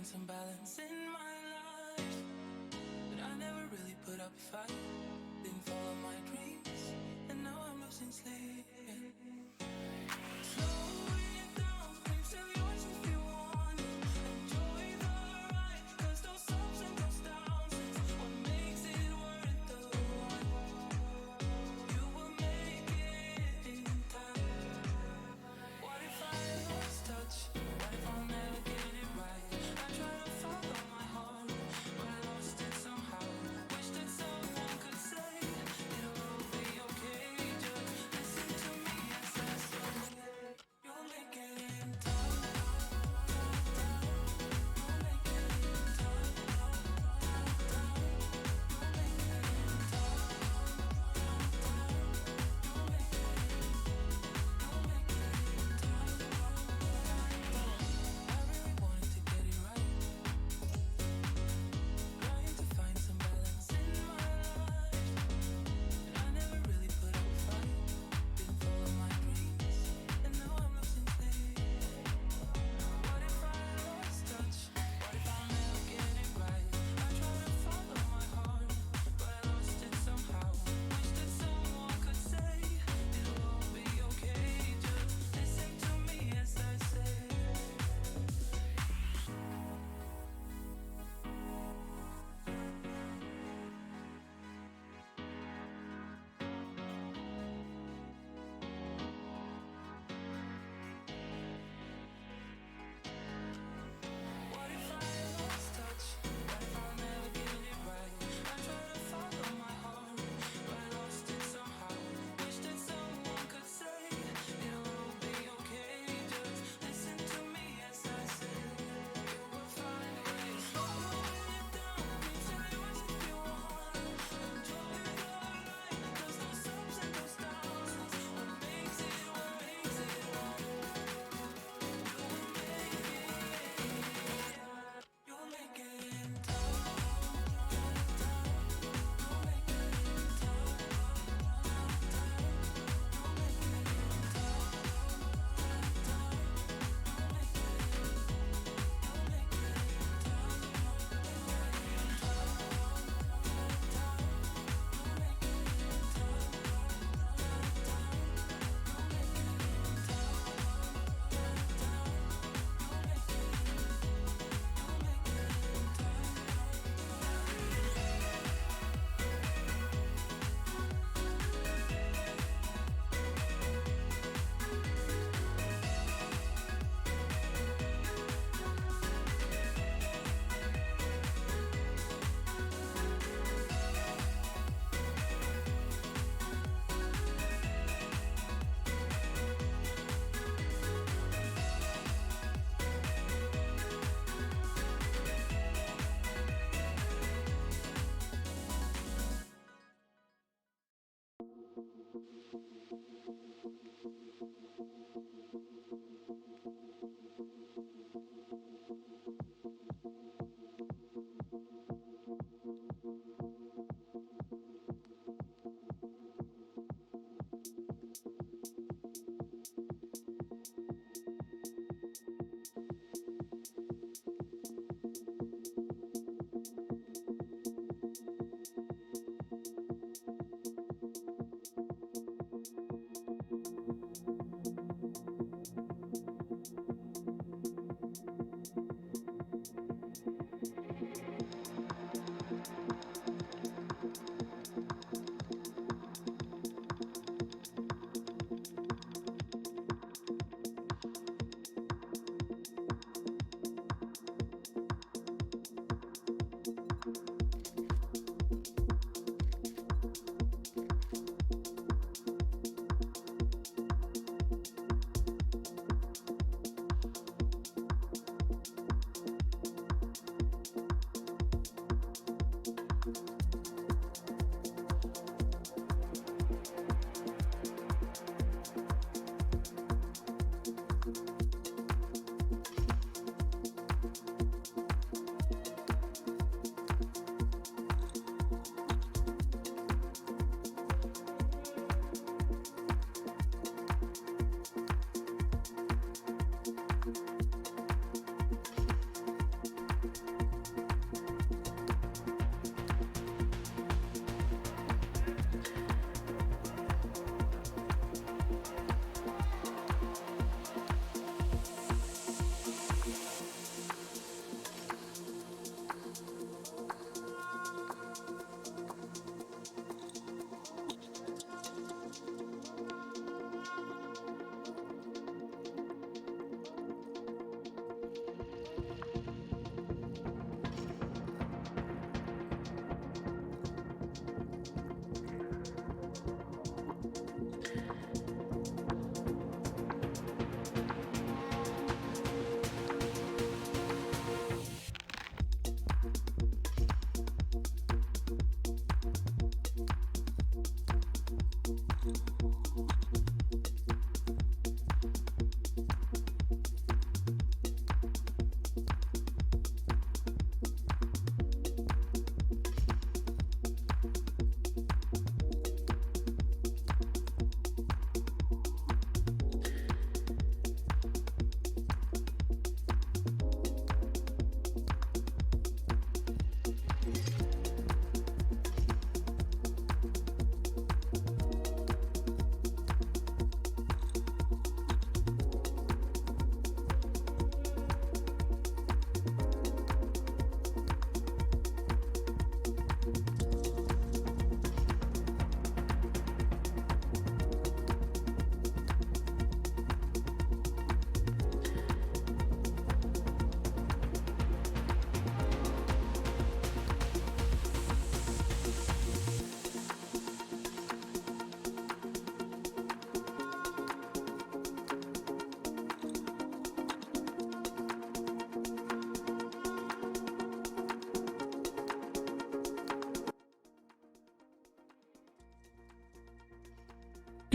some balance in my life, but I never really put up a fight. Didn't follow my dreams, and now I'm losing sleep. Slow it down, I'm still yours if you want it. Enjoy the ride, 'cause those ups and those downs is what makes it worth the ride. You will make it in time. What if I lost touch? What if I'll never get it right? I try to follow my heart, but I lost it somehow. Wish that someone could say it'll all be okay. Just listen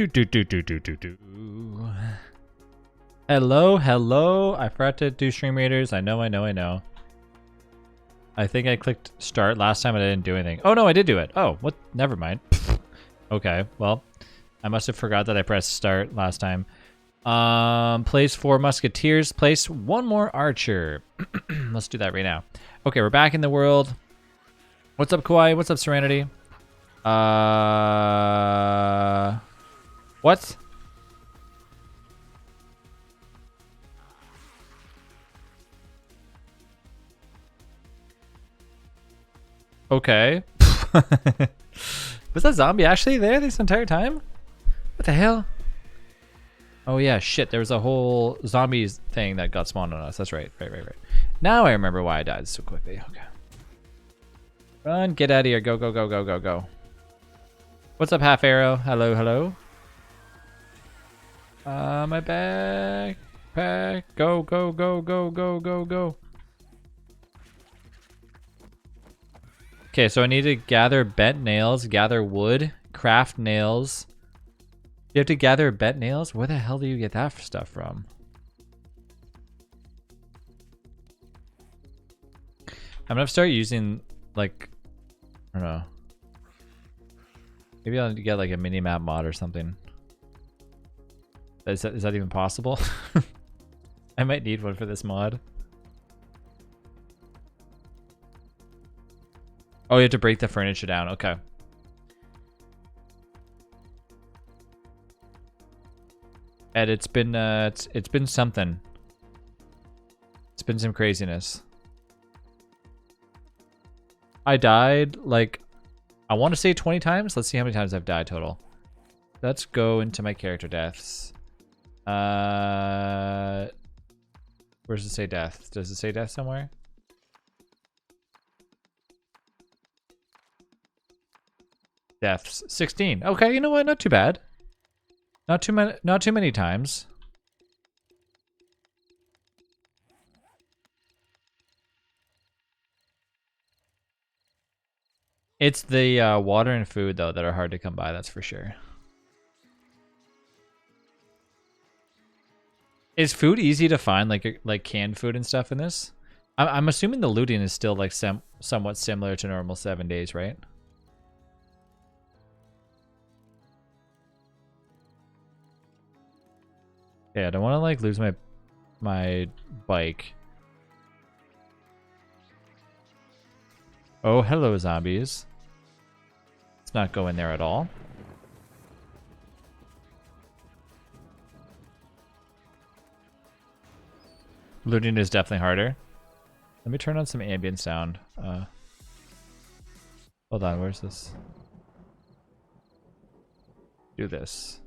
Do. Hello, hello. I forgot to do stream readers. I know. I think I clicked start last time and I didn't do anything. Oh no, I did do it. Oh, what? Never mind. Okay, well, I must have forgot that I pressed start last time. Place 4 musketeers. Place 1 more archer. Let's do that right now. Okay, we're back in the world. What's up, Kawhi? What's up, Serenity? What? Okay. Was that zombie actually there this entire time? What the hell? Oh yeah, shit. There was a whole zombies thing that got spawned on us. That's right. Right. Now I remember why I died so quickly. Okay. Run, get out of here. Go. What's up, Half Arrow? Hello. My backpack. Go. Okay, so I need to gather bent nails, gather wood, craft nails. You have to gather bent nails? Where the hell do you get that stuff from? I'm gonna start using, like, I don't know. Maybe I'll get like a mini-map mod or something. Is that even possible? I might need one for this mod. Oh, you have to break the furniture down. Okay. Ed, it's been something. It's been some craziness. I died like, I want to say 20 times. Let's see how many times I've died total. Let's go into my character deaths. Where does it say death? Does it say death somewhere? Deaths 16. Okay, you know what? Not too bad. Not too many times. It's the water and food though that are hard to come by. That's for sure. Is food easy to find, like canned food and stuff in this? I'm assuming the looting is still like somewhat similar to normal 7 days, right? Yeah, I don't want to like lose my bike. Oh, hello, zombies. Let's not go in there at all. Looting is definitely harder. Let me turn on some ambient sound. Hold on, where's this? Do this.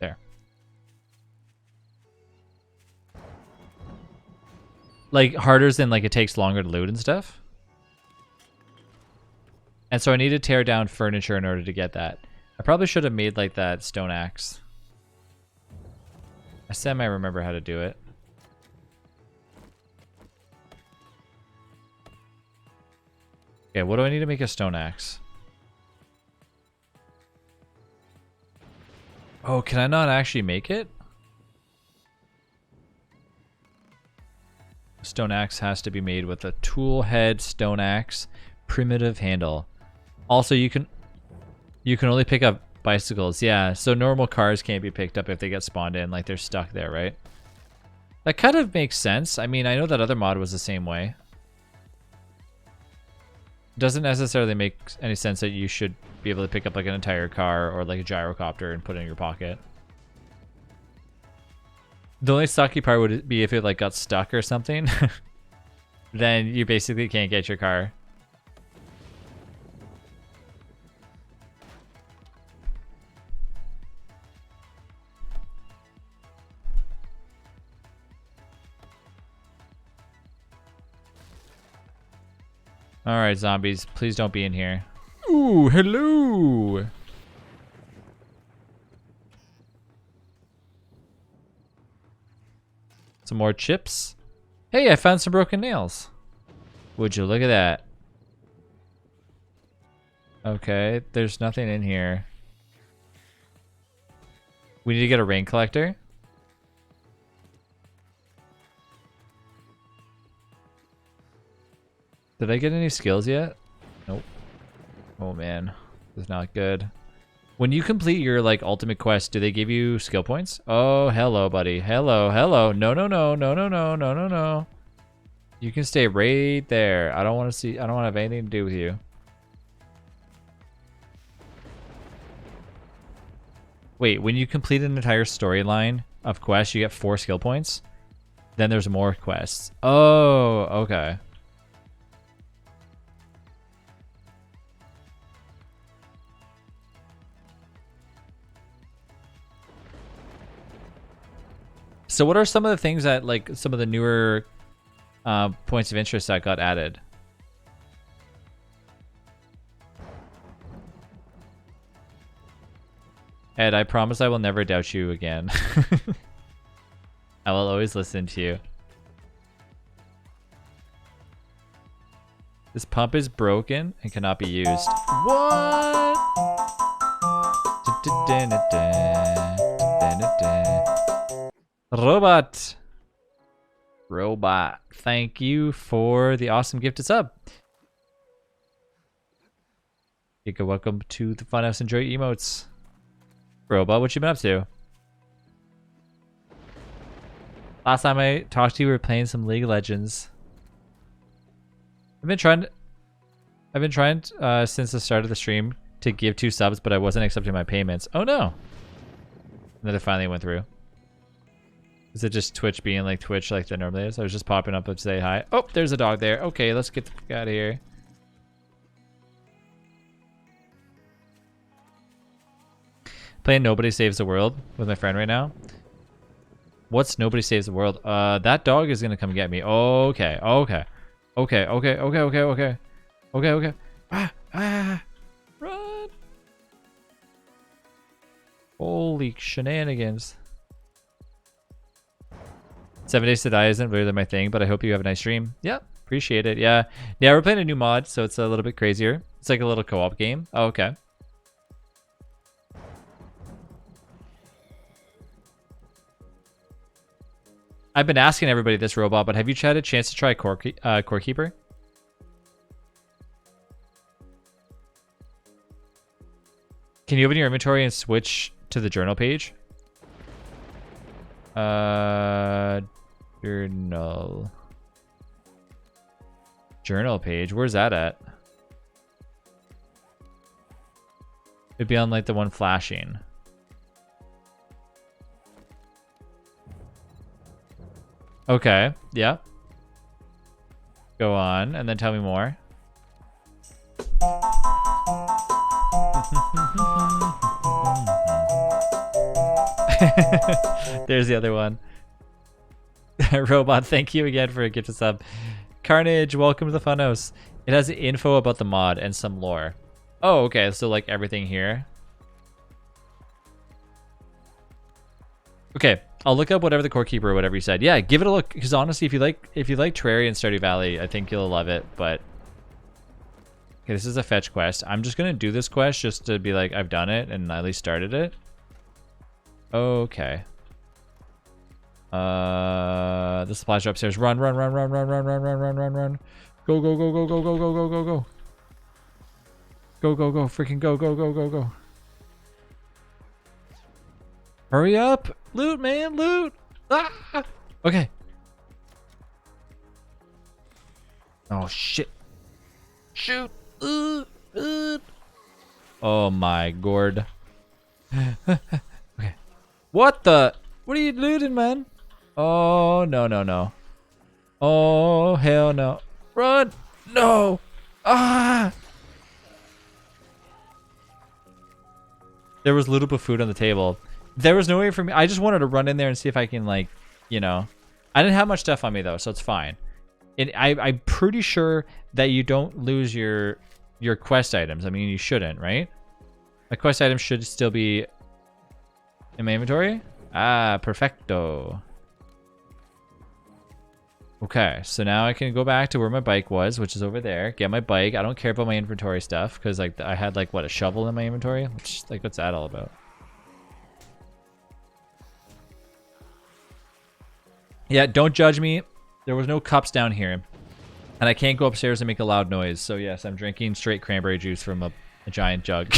There. Like harder than like it takes longer to loot and stuff. And so I need to tear down furniture in order to get that. I probably should have made like that stone axe. I semi remember how to do it. Okay, what do I need to make a stone axe? Oh, can I not actually make it? Stone axe has to be made with a tool head stone axe, primitive handle. Also, you can only pick up bicycles. Yeah, so normal cars can't be picked up if they get spawned in, like they're stuck there, right? That kind of makes sense. I mean, I know that other mod was the same way. Doesn't necessarily make any sense that you should be able to pick up like an entire car or like a gyrocopter and put it in your pocket. The only sucky part would be if it like got stuck or something. Then you basically can't get your car. Alright, zombies, please don't be in here. Ooh, hello! Some more chips. Hey, I found some broken nails. Would you look at that? Okay, there's nothing in here. We need to get a rain collector. Did I get any skills yet? Nope. Oh man, this is not good. When you complete your like ultimate quest, do they give you skill points? Oh, hello, buddy. Hello, hello. No, no, no, no, no, no, no, no, no. You can stay right there. I don't want to see. I don't want to have anything to do with you. Wait, when you complete an entire storyline of quests, you get 4 skill points. Then there's more quests. Oh, okay. So what are some of the things that, like, some of the newer points of interest that got added? Ed, I promise I will never doubt you again. I will always listen to you. This pump is broken and cannot be used. What? Robot. Robot. Thank you for the awesome gifted sub. Giga, welcome to the Funhouse. Enjoy emotes. Robot, what you been up to? Last time I talked to you, we were playing some League of Legends. I've been trying since the start of the stream to give 2 subs, but I wasn't accepting my payments. Oh no! And then it finally went through. Is it just Twitch being like Twitch like it normally is? I was just popping up to say hi. Oh, there's a dog there. Okay, let's get the fuck out of here. Playing Nobody Saves the World with my friend right now. What's Nobody Saves the World? That dog is gonna come get me. Okay, okay. Okay, okay, okay, okay, okay. Okay, okay. Ah! Run! Holy shenanigans. 7 Days to Die isn't really my thing, but I hope you have a nice stream. Yeah, appreciate it. Yeah, we're playing a new mod, so it's a little bit crazier. It's like a little co-op game. Oh, okay. I've been asking everybody this, Robot, but have you had a chance to try Core Keeper? Can you open your inventory and switch to the journal page? Journal page. Where's that at? It'd be on like the one flashing. Okay, yeah. Go on, and then tell me more. There's the other one. Robot, thank you again for a gift sub. Carnage, welcome to the Funhouse. It has info about the mod and some lore. Oh, okay, so like everything here. Okay, I'll look up whatever the Core Keeper or whatever you said. Yeah, give it a look, because honestly, if you like Terraria and Stardew Valley, I think you'll love it. But okay, this is a fetch quest. I'm just gonna do this quest just to be like I've done it and I at least started it. Okay. The supplies are upstairs. Run, run, run, run, run, run, run, run, run, run, run. Go, go, go, go, go, go, go, go, go, go. Go, go, go, freaking go, go, go, go, go. Hurry up! Loot, man, loot! Ah! Okay. Oh, shit. Shoot! Oh, my gourd. Okay. What the? What are you looting, man? Oh, no, no, no. Oh, hell no. Run! No! Ah! There was little bit of food on the table. There was no way for me. I just wanted to run in there and see if I can, like, you know. I didn't have much stuff on me, though, so it's fine. And I'm pretty sure that you don't lose your quest items. I mean, you shouldn't, right? My quest items should still be in my inventory. Ah, perfecto. Okay, so now I can go back to where my bike was, which is over there. Get my bike. I don't care about my inventory stuff because like I had like what, a shovel in my inventory? Which like what's that all about? Yeah, don't judge me. There was no cups down here. And I can't go upstairs and make a loud noise. So yes, I'm drinking straight cranberry juice from a giant jug.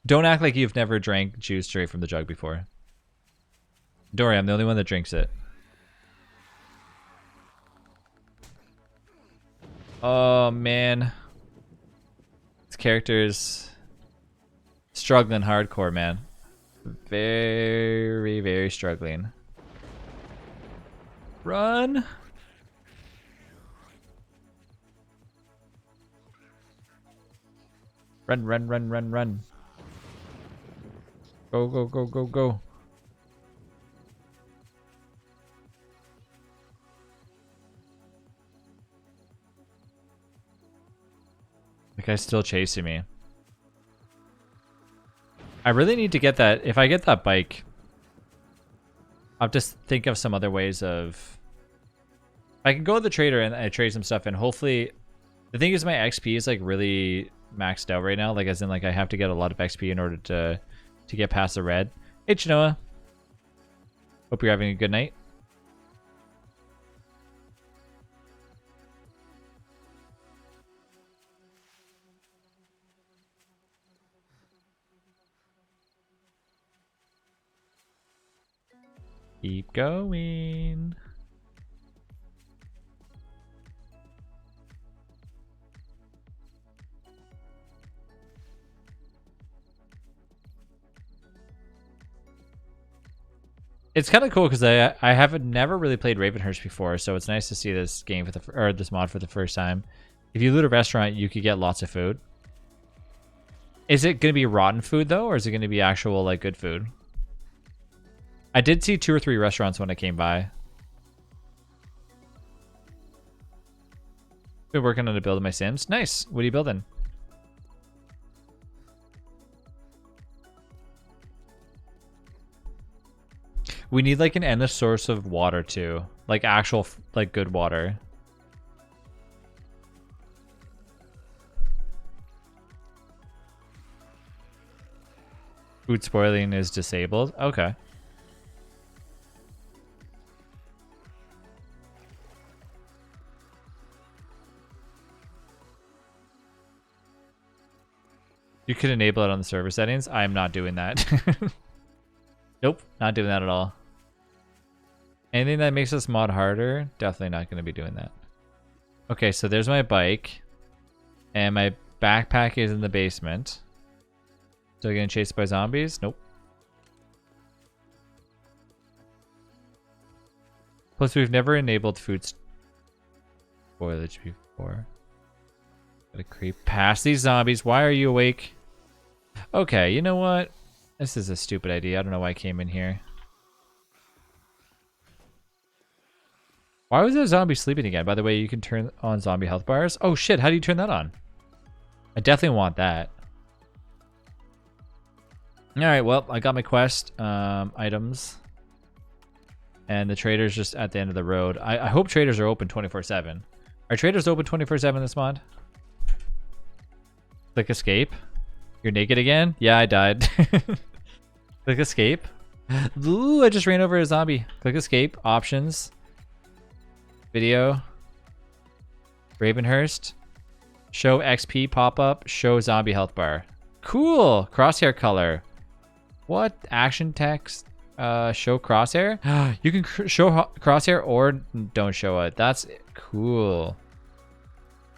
Don't act like you've never drank juice straight from the jug before. Don't worry, I'm the only one that drinks it. Oh, man. This character's struggling hardcore, man. Very, very struggling. Run! Run, run, run, run, run. Go, go, go, go, go. The guy's still chasing me. I really need to get that. If I get that bike, I'll just think of some other ways of... I can go to the trader and I trade some stuff, and hopefully... The thing is, my XP is like really maxed out right now. Like, as in, like, I have to get a lot of XP in order to get past the red. Hey, Chinoa. Hope you're having a good night. Keep going. It's kind of cool because I haven't never really played Ravenhurst before, so it's nice to see this game for this mod for the first time. If you loot a restaurant, you could get lots of food. Is it going to be rotten food though, or is it going to be actual like good food? I did see 2 or 3 restaurants when I came by. Been working on a build of my Sims. Nice. What are you building? We need like an endless source of water too, like actual like good water. Food spoiling is disabled. Okay. You could enable it on the server settings. I am not doing that. Nope, not doing that at all. Anything that makes this mod harder, definitely not going to be doing that. Okay, so there's my bike. And my backpack is in the basement. Still getting chased by zombies? Nope. Plus, we've never enabled food spoilage before. Gotta creep past these zombies. Why are you awake? Okay, you know what? This is a stupid idea. I don't know why I came in here. Why was there zombie sleeping again? By the way, you can turn on zombie health bars. Oh shit, how do you turn that on? I definitely want that. Alright, well, I got my quest items. And the trader's just at the end of the road. I hope traders are open 24/7. Are traders open 24/7 this mod? Click escape. You're naked again? Yeah, I died. Click escape. Ooh, I just ran over a zombie. Click escape. Options. Video. Ravenhurst. Show XP pop-up. Show zombie health bar. Cool. Crosshair color. What? Action text. Show crosshair? You can show crosshair or don't show it. That's cool.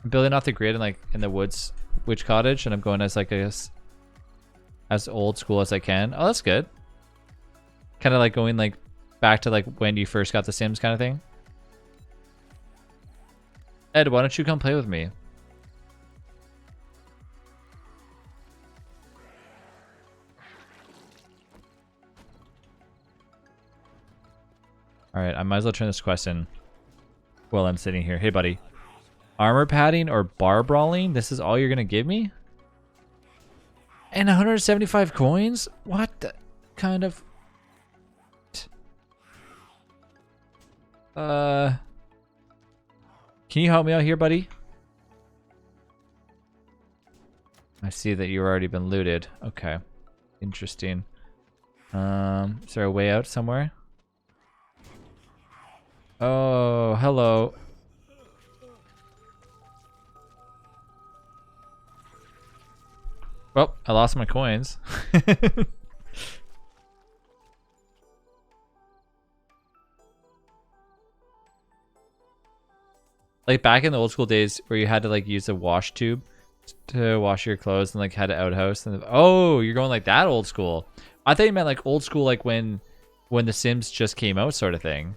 I'm building off the grid in like in the woods. Witch cottage, and I'm going as like as old school as I can. Oh, that's good. Kind of like going like back to like when you first got the Sims kind of thing. Ed, why don't you come play with me? All right, I might as well turn this quest in while I'm sitting here. Hey, buddy. Armor padding or bar brawling? This is all you're gonna give me? And 175 coins? What the kind of... Can you help me out here, buddy? I see that you've already been looted. Okay. Interesting. Is there a way out somewhere? Oh, hello. Well, I lost my coins. Like back in the old school days where you had to like use a wash tube to wash your clothes and like had an outhouse and oh, you're going like that old school. I thought you meant like old school like when the Sims just came out sort of thing.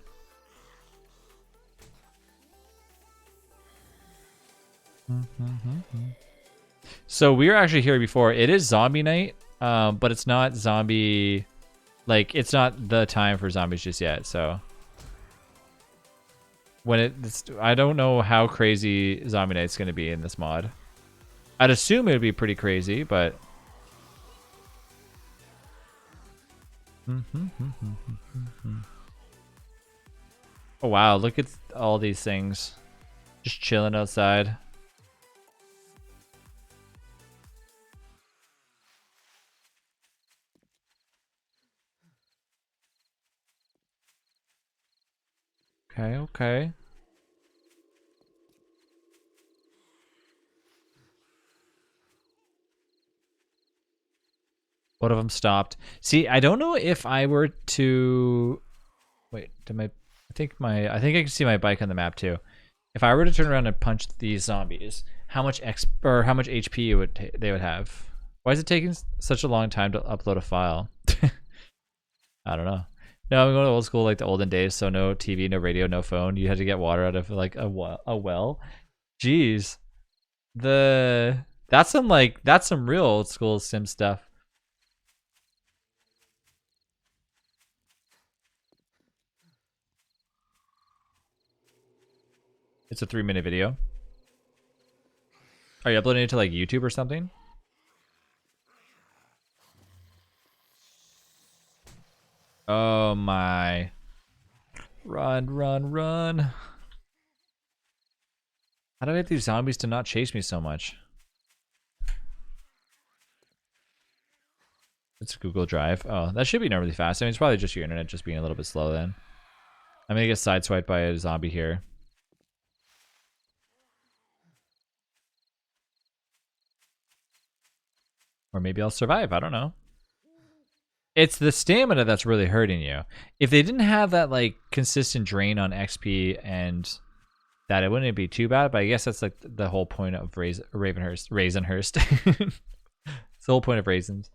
So we were actually here before. It is zombie night, but it's not zombie, like it's not the time for zombies just yet. So when I don't know how crazy zombie night's gonna be in this mod. I'd assume it would be pretty crazy, but oh wow, look at all these things just chilling outside. Okay, okay. One of them stopped. See, I don't know if I were to wait, I think I can see my bike on the map too. If I were to turn around and punch these zombies, how much how much HP they would have? Why is it taking such a long time to upload a file? I don't know. No, I'm going to old school like the olden days, so no TV, no radio, no phone. You had to get water out of like a well. Jeez. That's some real old school sim stuff. It's a 3-minute video. Are you uploading it to like YouTube or something? Oh my. Run, run, run. How do I get these zombies to not chase me so much? It's Google Drive. Oh, that should be normally fast. I mean, it's probably just your internet just being a little bit slow then. I'm gonna get sideswiped by a zombie here. Or maybe I'll survive. I don't know. It's the stamina that's really hurting you. If they didn't have that like consistent drain on XP and that, it wouldn't be too bad. But I guess that's like the whole point of Ravenhurst. It's the whole point of raisins.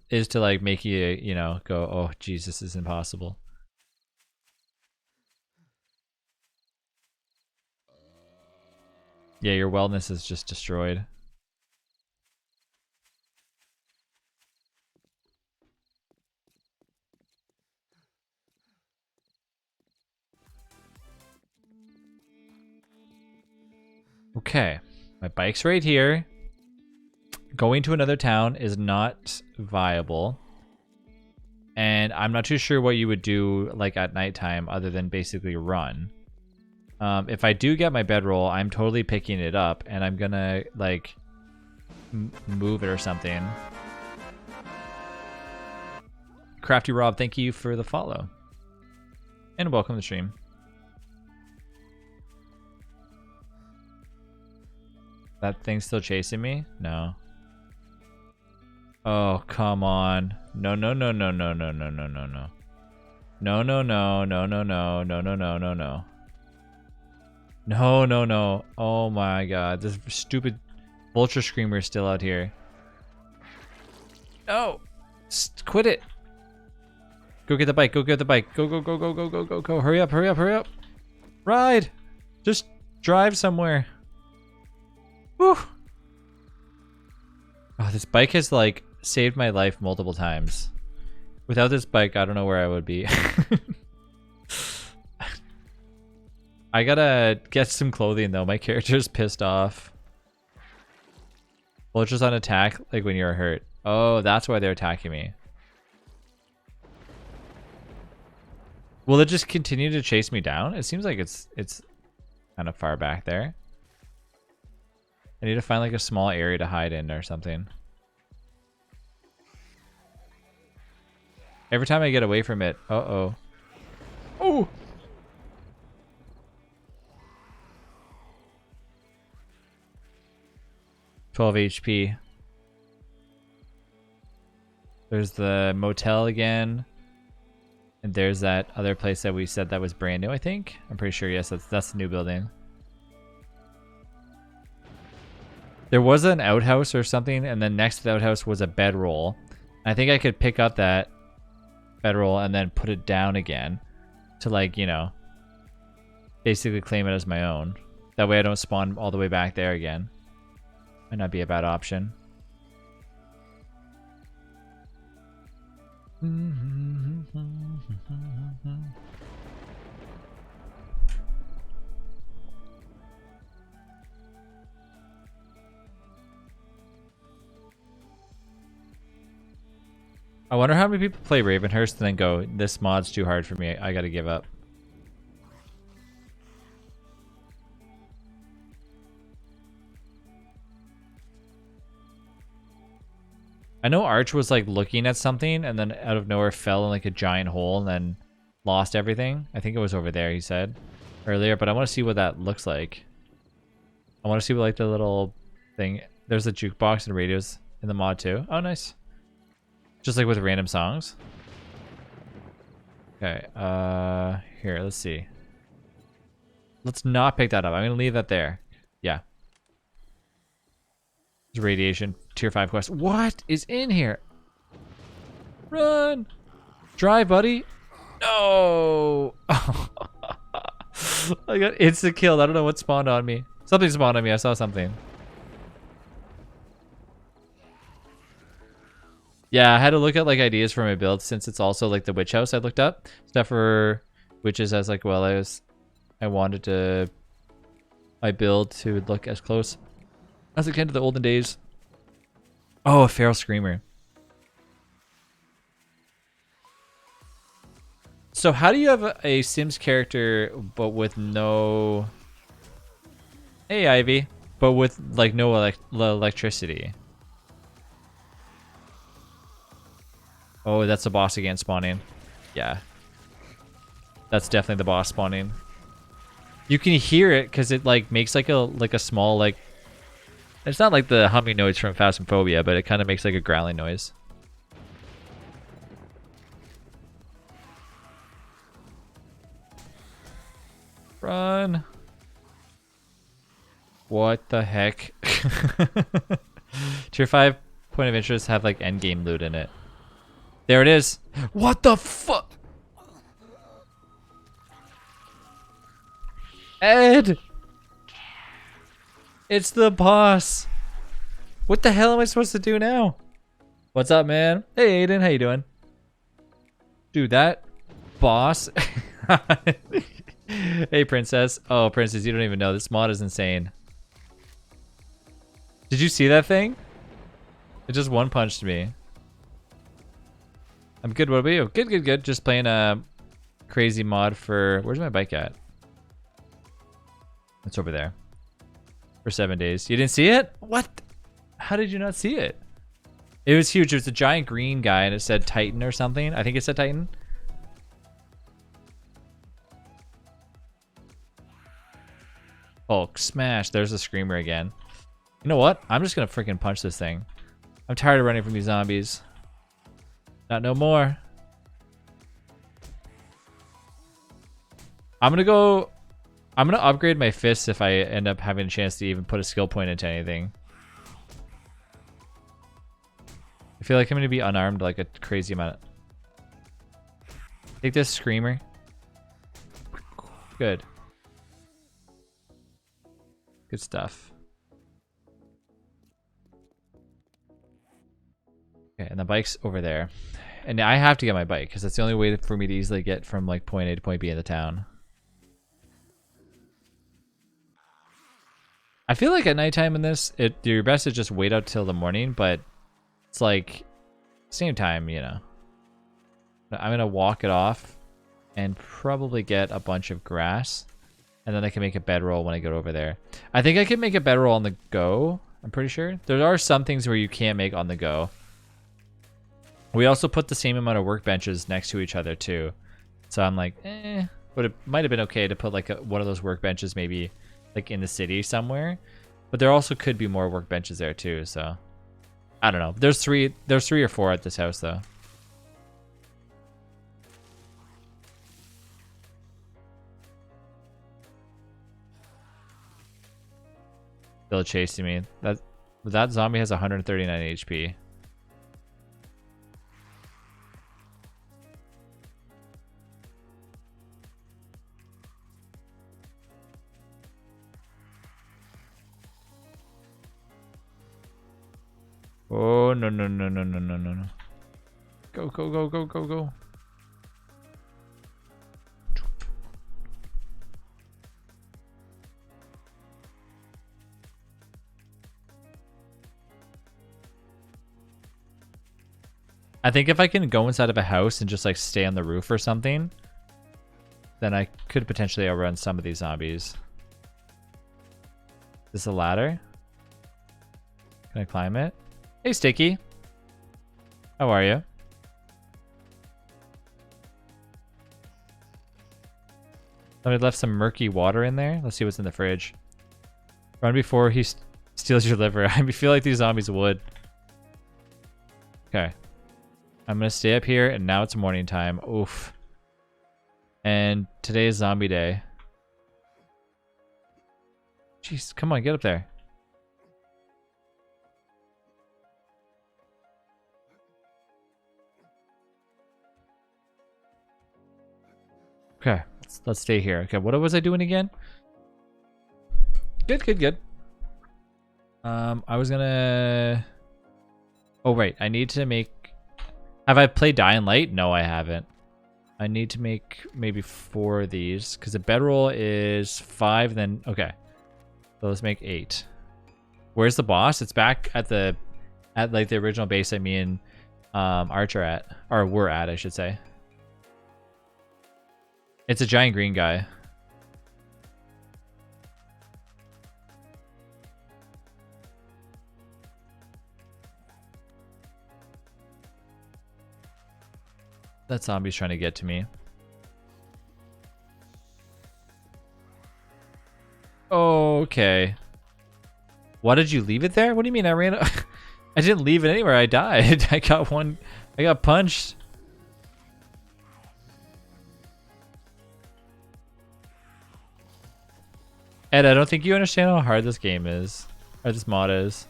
Is to like make you, go, oh geez, this is impossible. Yeah, your wellness is just destroyed. Okay, my bike's right here. Going to another town is not viable. And I'm not too sure what you would do like at nighttime other than basically run. If I do get my bedroll, I'm totally picking it up and I'm gonna like move it or something. Crafty Rob, thank you for the follow. And welcome to the stream. That thing's still chasing me? No. Oh, come on. No, no, no, no, no, no, no, no, no, no. No, no, no, no, no, no, no, no, no, no, no. No, no, no. Oh my god. This stupid vulture screamer is still out here. No! Quit it! Go get the bike. Go get the bike. Go, go, go, go, go, go, go, go. Hurry up, hurry up, hurry up. Ride! Just drive somewhere. Whew. Oh, this bike has like saved my life multiple times. Without this bike, I don't know where I would be. I gotta get some clothing though. My character's pissed off. Vultures on attack like when you're hurt. Oh, that's why they're attacking me. Will it just continue to chase me down? It seems like it's kind of far back there. I need to find like a small area to hide in or something. Every time I get away from it, uh-oh. Oh! $12 HP. There's the motel again. And there's that other place that we said that was brand new, I think. I'm pretty sure, yes, that's the new building. There was an outhouse or something, and then next to the outhouse was a bedroll. I think I could pick up that bedroll and then put it down again to, like, you know, basically claim it as my own. That way I don't spawn all the way back there again. Might not be a bad option. I wonder how many people play Ravenhurst and then go, this mod's too hard for me, I gotta give up. I know Arch was like looking at something and then out of nowhere fell in like a giant hole and then lost everything. I think it was over there, he said earlier, but I want to see what that looks like. I want to see what like the little thing. There's a jukebox and radios in the mod too. Oh, nice. Just like with random songs. Okay, here, let's see. Let's not pick that up. I'm gonna leave that there. Yeah. Radiation tier 5 quest. What is in here? Run! Drive, buddy. No! I got instant killed. I don't know what spawned on me. Something spawned on me. I saw something. Yeah, I had to look at like ideas for my build since it's also like the witch house I looked up. Stuff for witches as like well as I wanted to my build to look as close as it can to the olden days. Oh, a feral screamer. So how do you have a Sims character but with no... Hey, Ivy. But with like no electricity? Oh, that's the boss again spawning. Yeah. That's definitely the boss spawning. You can hear it because it like makes like a small like... It's not like the humming noise from Phasmophobia, but it kind of makes like a growling noise. Run. What the heck? Tier 5 point of interest have like endgame loot in it. There it is. What the fuck? Ed! It's the boss. What the hell am I supposed to do now? What's up, man? Hey, Aiden, how you doing? Dude, that boss. Hey, princess. Oh, princess, you don't even know. This mod is insane. Did you see that thing? It just one-punched me. I'm good. What about you? Good, good, good. Just playing a crazy mod for... Where's my bike at? It's over there. For 7 days. You didn't see it? What? How did you not see it? It was huge. It was a giant green guy and it said Titan or something. I think it said Titan. Oh, smash. There's a screamer again. You know what? I'm just gonna freaking punch this thing. I'm tired of running from these zombies. Not no more. I'm gonna upgrade my fists if I end up having a chance to even put a skill point into anything. I feel like I'm gonna be unarmed like a crazy amount. Take this screamer. Good. Good stuff. Okay, and the bike's over there. And I have to get my bike because that's the only way for me to easily get from like point A to point B in the town. I feel like at nighttime in this, your best to just wait out till the morning, but it's like same time, you know. I'm gonna walk it off and probably get a bunch of grass. And then I can make a bedroll when I get over there. I think I can make a bedroll on the go. I'm pretty sure. There are some things where you can't make on the go. We also put the same amount of workbenches next to each other too. So I'm like, but it might have been okay to put like one of those workbenches maybe like in the city somewhere. But there also could be more workbenches there too, so I don't know. There's three or four at this house though. Still chasing me. That zombie has 139 HP. Oh no no no no no no no no. Go go go go go go. I think if I can go inside of a house and just like stay on the roof or something, then I could potentially outrun some of these zombies. Is this a ladder? Can I climb it? Hey, Sticky. How are you? Somebody left some murky water in there. Let's see what's in the fridge. Run before he steals your liver. I feel like these zombies would. Okay. I'm gonna stay up here, and now it's morning time. Oof. And today is zombie day. Jeez, come on, get up there. Okay, let's stay here. Okay, what was I doing again? Good, good, good. I was gonna... Oh, right, I need to make... Have I played Dying Light? No, I haven't. I need to make maybe 4 of these, because the bedroll is 5, then... Okay. So let's make 8. Where's the boss? It's back at like the original base that me and Archer at. Or we're at, I should say. It's a giant green guy. That zombie's trying to get to me. Okay. Why did you leave it there? What do you mean I ran? I didn't leave it anywhere. I died. I got punched. Ed, I don't think you understand how hard this game is. Or this mod is.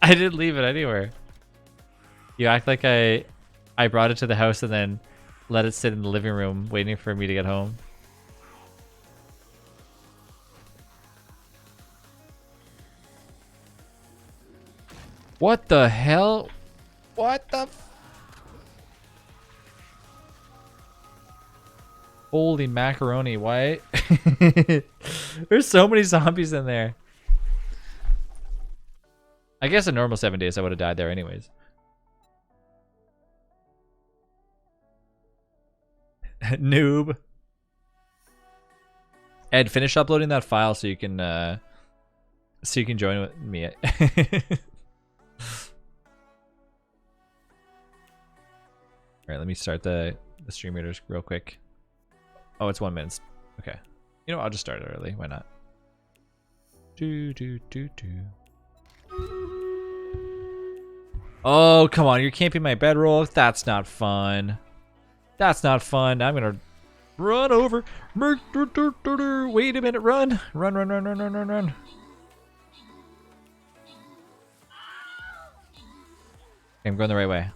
I didn't leave it anywhere. You act like I brought it to the house and then let it sit in the living room waiting for me to get home. What the hell? What the Holy macaroni, why? There's so many zombies in there. I guess in normal 7 days I would have died there anyways. Noob. Ed, finish uploading that file so you can join with me. Alright, let me start the stream readers real quick. Oh, it's 1 minute. Okay. You know, I'll just start it early. Why not? Oh, come on. You're camping my bedroll. That's not fun. That's not fun. I'm going to run over. Wait a minute. Run. Run, run, run, run, run, run, run. Okay, I'm going the right way.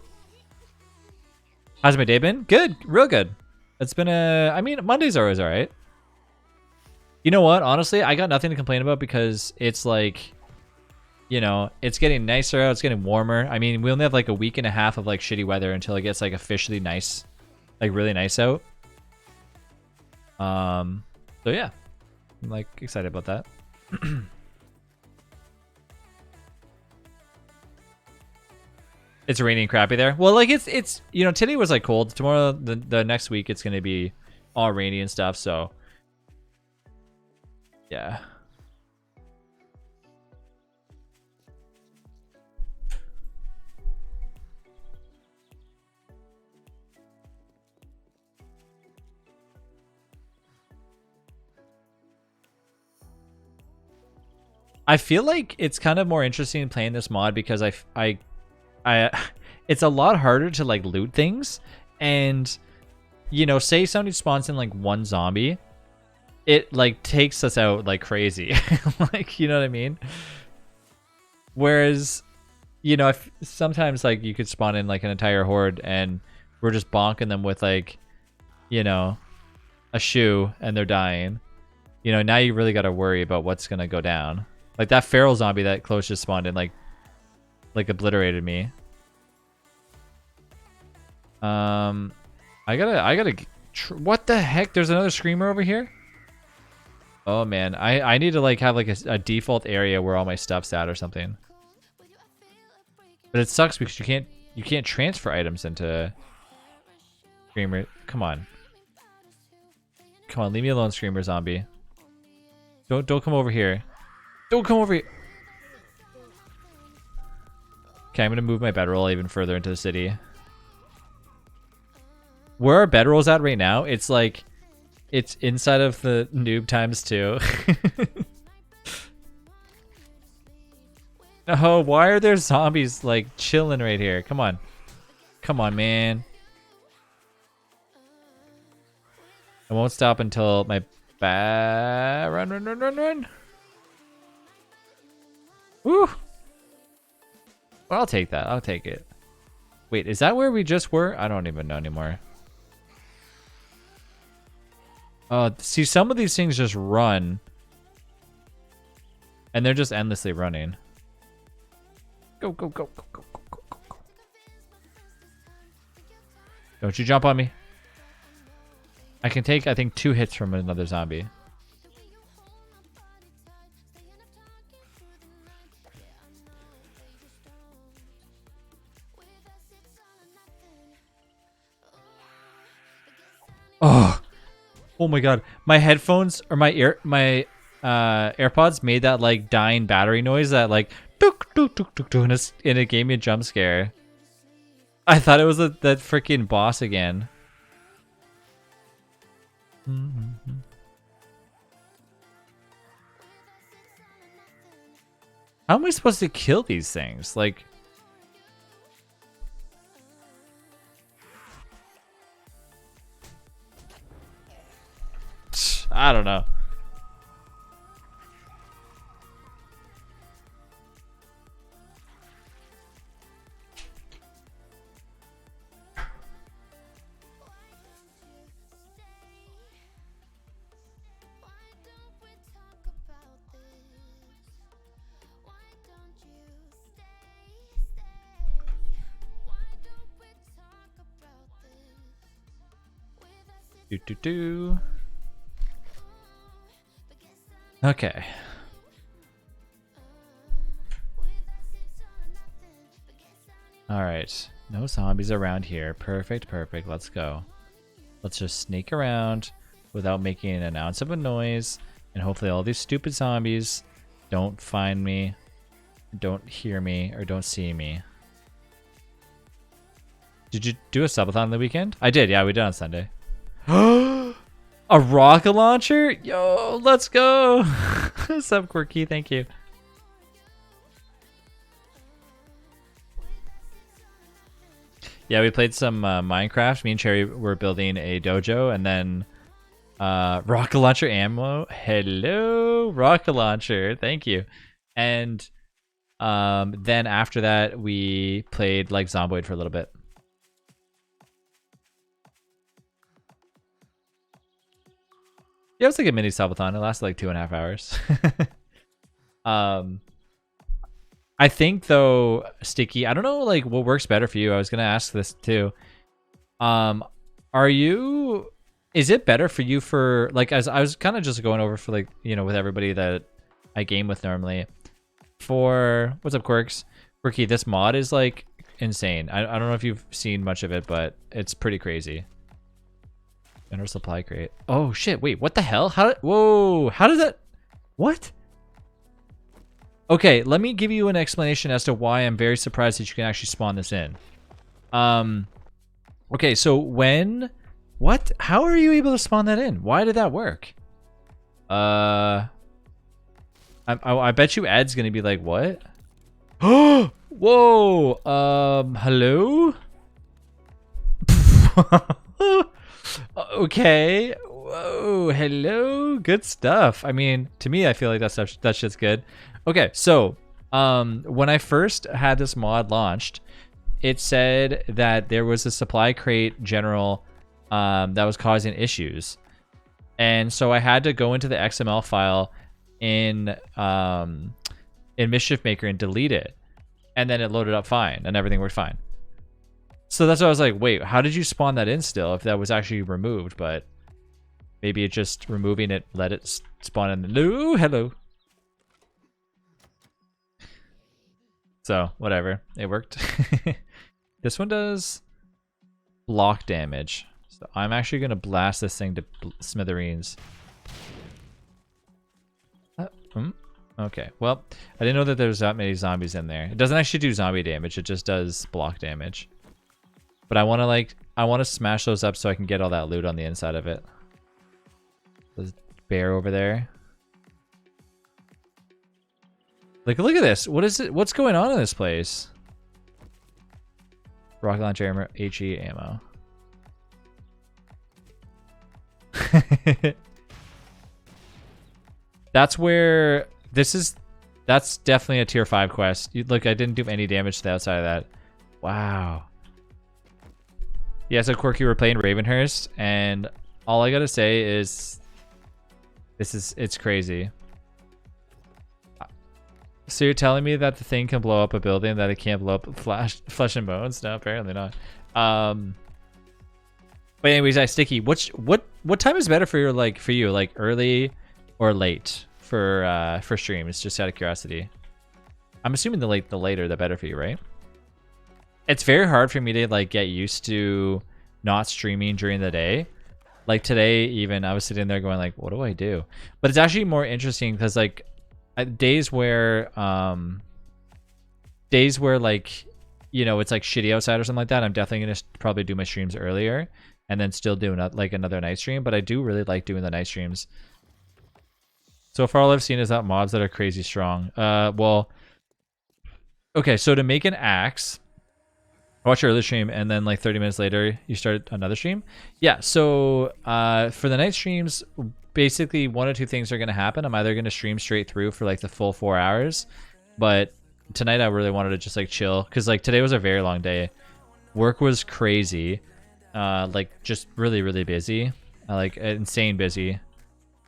How's my day been? Good. Real good. It's been I mean, Mondays are always alright. You know what? Honestly, I got nothing to complain about because it's like, you know, it's getting nicer out. It's getting warmer. I mean, we only have like a week and a half of like shitty weather until it gets like officially nice, like really nice out. So yeah, I'm like excited about that. It's raining crappy there. Well, like it's you know, today was like cold. Tomorrow, the next week, it's gonna be all rainy and stuff. So yeah. I feel like it's kind of more interesting playing this mod because I it's a lot harder to like loot things, and you know, say somebody spawns in like one zombie, it like takes us out like crazy. Like, you know what I mean? Whereas, you know, if sometimes like you could spawn in like an entire horde and we're just bonking them with like, you know, a shoe and they're dying. You know, now you really got to worry about what's gonna go down. Like that feral zombie that close just spawned in, like obliterated me. I gotta. What the heck? There's another screamer over here. Oh man, I need to like have like a default area where all my stuff's at or something. But it sucks because you can't transfer items into screamer. Come on, leave me alone, screamer zombie. Don't come over here. Don't come over here. Okay, I'm gonna move my bedroll even further into the city. Where are bedrolls at right now? It's like, it's inside of the noob ×2. Oh, why are there zombies like chilling right here? Come on. Come on, man. I won't stop until my run. Woo! Well, I'll take that. I'll take it. Wait, is that where we just were? I don't even know anymore. See, some of these things just run. And they're just endlessly running. Go, go, go, go, go, go, go, go, go. Don't you jump on me. I can take, I think, 2 hits from another zombie. Oh my god. My headphones or my AirPods made that like dying battery noise that like tuk tuk tuk tuk tuk, and it gave me a jump scare. I thought it was that freaking boss again. How am I supposed to kill these things? Like, I don't know. Do. Okay. All right. No zombies around here. Perfect, perfect. Let's go. Let's just sneak around without making an ounce of a noise, and hopefully all these stupid zombies don't find me, don't hear me, or don't see me. Did you do a subathon on the weekend? I did. Yeah, we did on Sunday. A rocket launcher? Yo, let's go. What's up, Quirky? Thank you. Yeah, we played some Minecraft. Me and Cherry were building a dojo, and then rocket launcher ammo. Hello, rocket launcher. Thank you. And then after that, we played like Zomboid for a little bit. Yeah, it was like a mini subathon. It lasted like 2.5 hours. I think though, Sticky, I don't know like what works better for you. I was gonna ask this too. Is it better for you for like, as I was kind of just going over for like, you know, with everybody that I game with normally, for what's up, Quirks? Quirky, this mod is like insane. I don't know if you've seen much of it, but it's pretty crazy. General supply crate. Oh shit! Wait, what the hell? Whoa! How does that? What? Okay, let me give you an explanation as to why I'm very surprised that you can actually spawn this in. Okay, so what? How are you able to spawn that in? Why did that work? I bet you Ed's gonna be like, what? Whoa! Hello? Okay. Whoa, hello? Good stuff. I mean, to me, I feel like that shit's good. Okay, so, when I first had this mod launched, it said that there was a supply crate general that was causing issues. And so I had to go into the XML file in Mischief Maker and delete it. And then it loaded up fine and everything worked fine. So that's why I was like, wait, how did you spawn that in still if that was actually removed? But maybe it just removing it let it spawn in. Hello. So whatever, it worked. This one does block damage. So I'm actually gonna blast this thing to smithereens. Okay, well, I didn't know that there was that many zombies in there. It doesn't actually do zombie damage, it just does block damage. But I wanna smash those up so I can get all that loot on the inside of it. There's a bear over there. Like, look at this. What is it? What's going on in this place? Rocket launcher ammo, HE ammo. That's where that's definitely a tier 5 quest. Look, I didn't do any damage to the outside of that. Wow. Yeah, so Quirky, we're playing Ravenhurst, and all I gotta say is it's crazy. So you're telling me that the thing can blow up a building, that it can't blow up flesh and bones? No, apparently not. But anyways, Sticky, what time is better for you? Like early or late for streams? Just out of curiosity. I'm assuming the later the better for you, right? It's very hard for me to like get used to not streaming during the day. Like today, even I was sitting there going like, what do I do? But it's actually more interesting because like days where like, you know, it's like shitty outside or something like that, I'm definitely gonna probably do my streams earlier and then still do another night stream. But I do really like doing the night streams. So far all I've seen is that mobs that are crazy strong. Well, okay, so to make an axe, watch your early stream and then like 30 minutes later you start another stream. Yeah, so for the night streams, basically one or two things are going to happen. I'm either going to stream straight through for like the full 4 hours, but tonight I really wanted to just like chill because like today was a very long day. Work was crazy, like just really busy, like insane busy.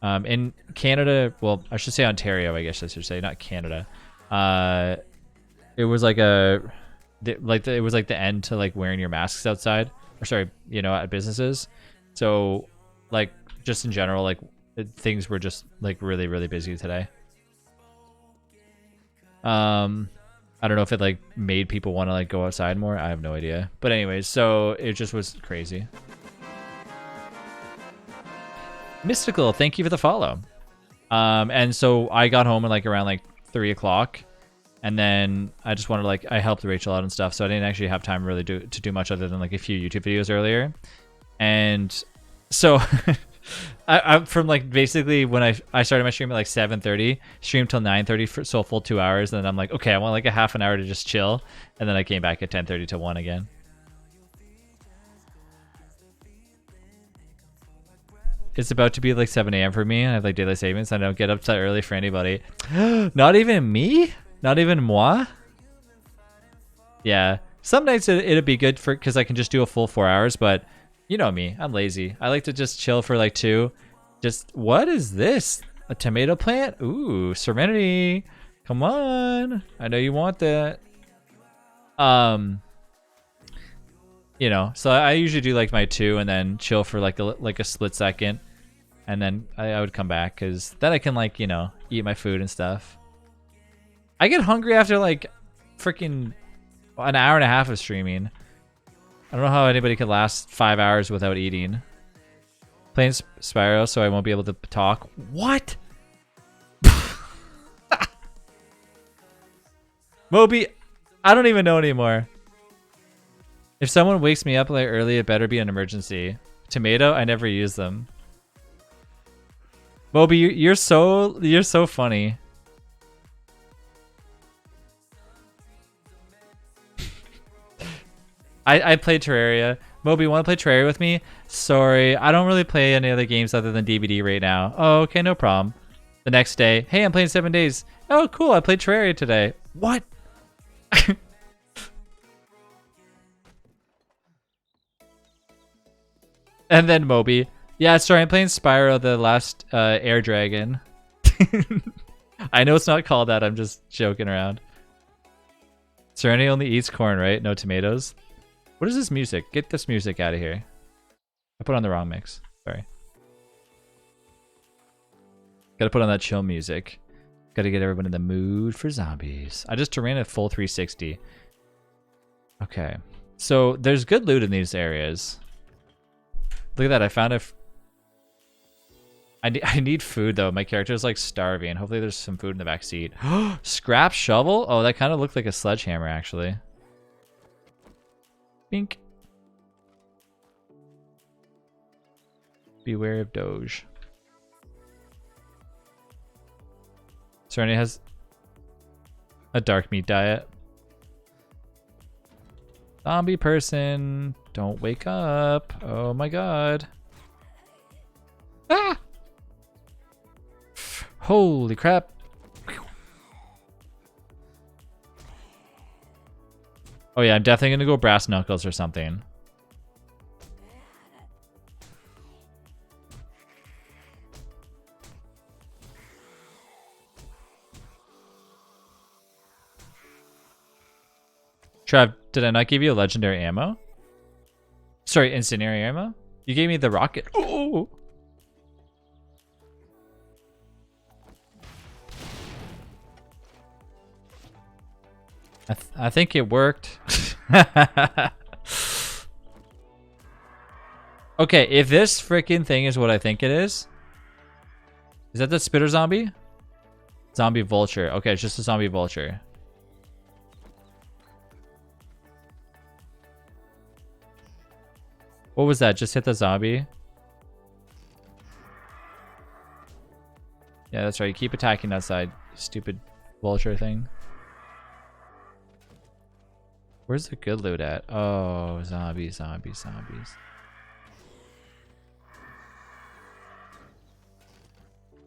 In Canada, well, I should say Ontario, I guess I should say, not Canada. It was like it was like the end to like wearing your masks outside, or sorry, you know, at businesses. So like just in general, like things were just like really busy today. I don't know if it like made people want to like go outside more. I have no idea. But anyways, so it just was crazy. Mystical, thank you for the follow. And so I got home at like around like 3 o'clock, and then I just wanted to like, I helped Rachel out and stuff, so I didn't actually have time really to do much other than like a few YouTube videos earlier. And so I'm from like basically when I started my stream at like 7:30, streamed till 9:30 for so a full 2 hours, and then I'm like, okay, I want like a half an hour to just chill, and then I came back at 10:30 to 1 again. It's about to be like 7 a.m. for me. I have like daylight savings. I don't get up that early for anybody. Not even me? Not even moi? Yeah. Some nights it'd be good for because I can just do a full 4 hours, but you know me, I'm lazy. I like to just chill for like 2. Just, what is this? A tomato plant? Ooh, Serenity. Come on. I know you want that. You know, so I usually do like my 2 and then chill for like a split second. And then I would come back because then I can like, you know, eat my food and stuff. I get hungry after like freaking An hour and a half of streaming. I don't know how anybody could last 5 hours without eating. Playing Spyro, so I won't be able to talk. What? Moby, I don't even know anymore. If someone wakes me up like early, it better be an emergency. Tomato, I never use them. Moby, you're so funny. I played Terraria. Moby, want to play Terraria with me? Sorry, I don't really play any other games other than DBD right now. Oh, okay, no problem. The next day, hey, I'm playing 7 days. Oh, cool, I played Terraria today. What? And then Moby. Yeah, sorry, I'm playing Spyro, the last Air Dragon. I know it's not called that, I'm just joking around. Serenity only eats corn, right? No tomatoes. What is this music? Get this music out of here. I put on the wrong mix. Sorry. Gotta put on that chill music. Gotta get everyone in the mood for zombies. I just ran a full 360. Okay. So there's good loot in these areas. Look at that. I found I need food though. My character's like starving. Hopefully there's some food in the back seat. Scrap shovel? Oh, that kind of looked like a sledgehammer actually. Bink. Beware of Doge. Serenity has a dark meat diet. Zombie person, don't wake up. Oh my god. Ah! Holy crap. Oh yeah, I'm definitely gonna go brass knuckles or something. Trev, did I not give you a legendary ammo? Sorry, incendiary ammo? You gave me the rocket. Oh! I think it worked. Okay, if this freaking thing is what I think it is that the spitter zombie? Zombie vulture. Okay, it's just a zombie vulture. What was that? Just hit the zombie? Yeah, that's right. Keep attacking that side, stupid vulture thing. Where's the good loot at? Oh, zombies, zombies, zombies.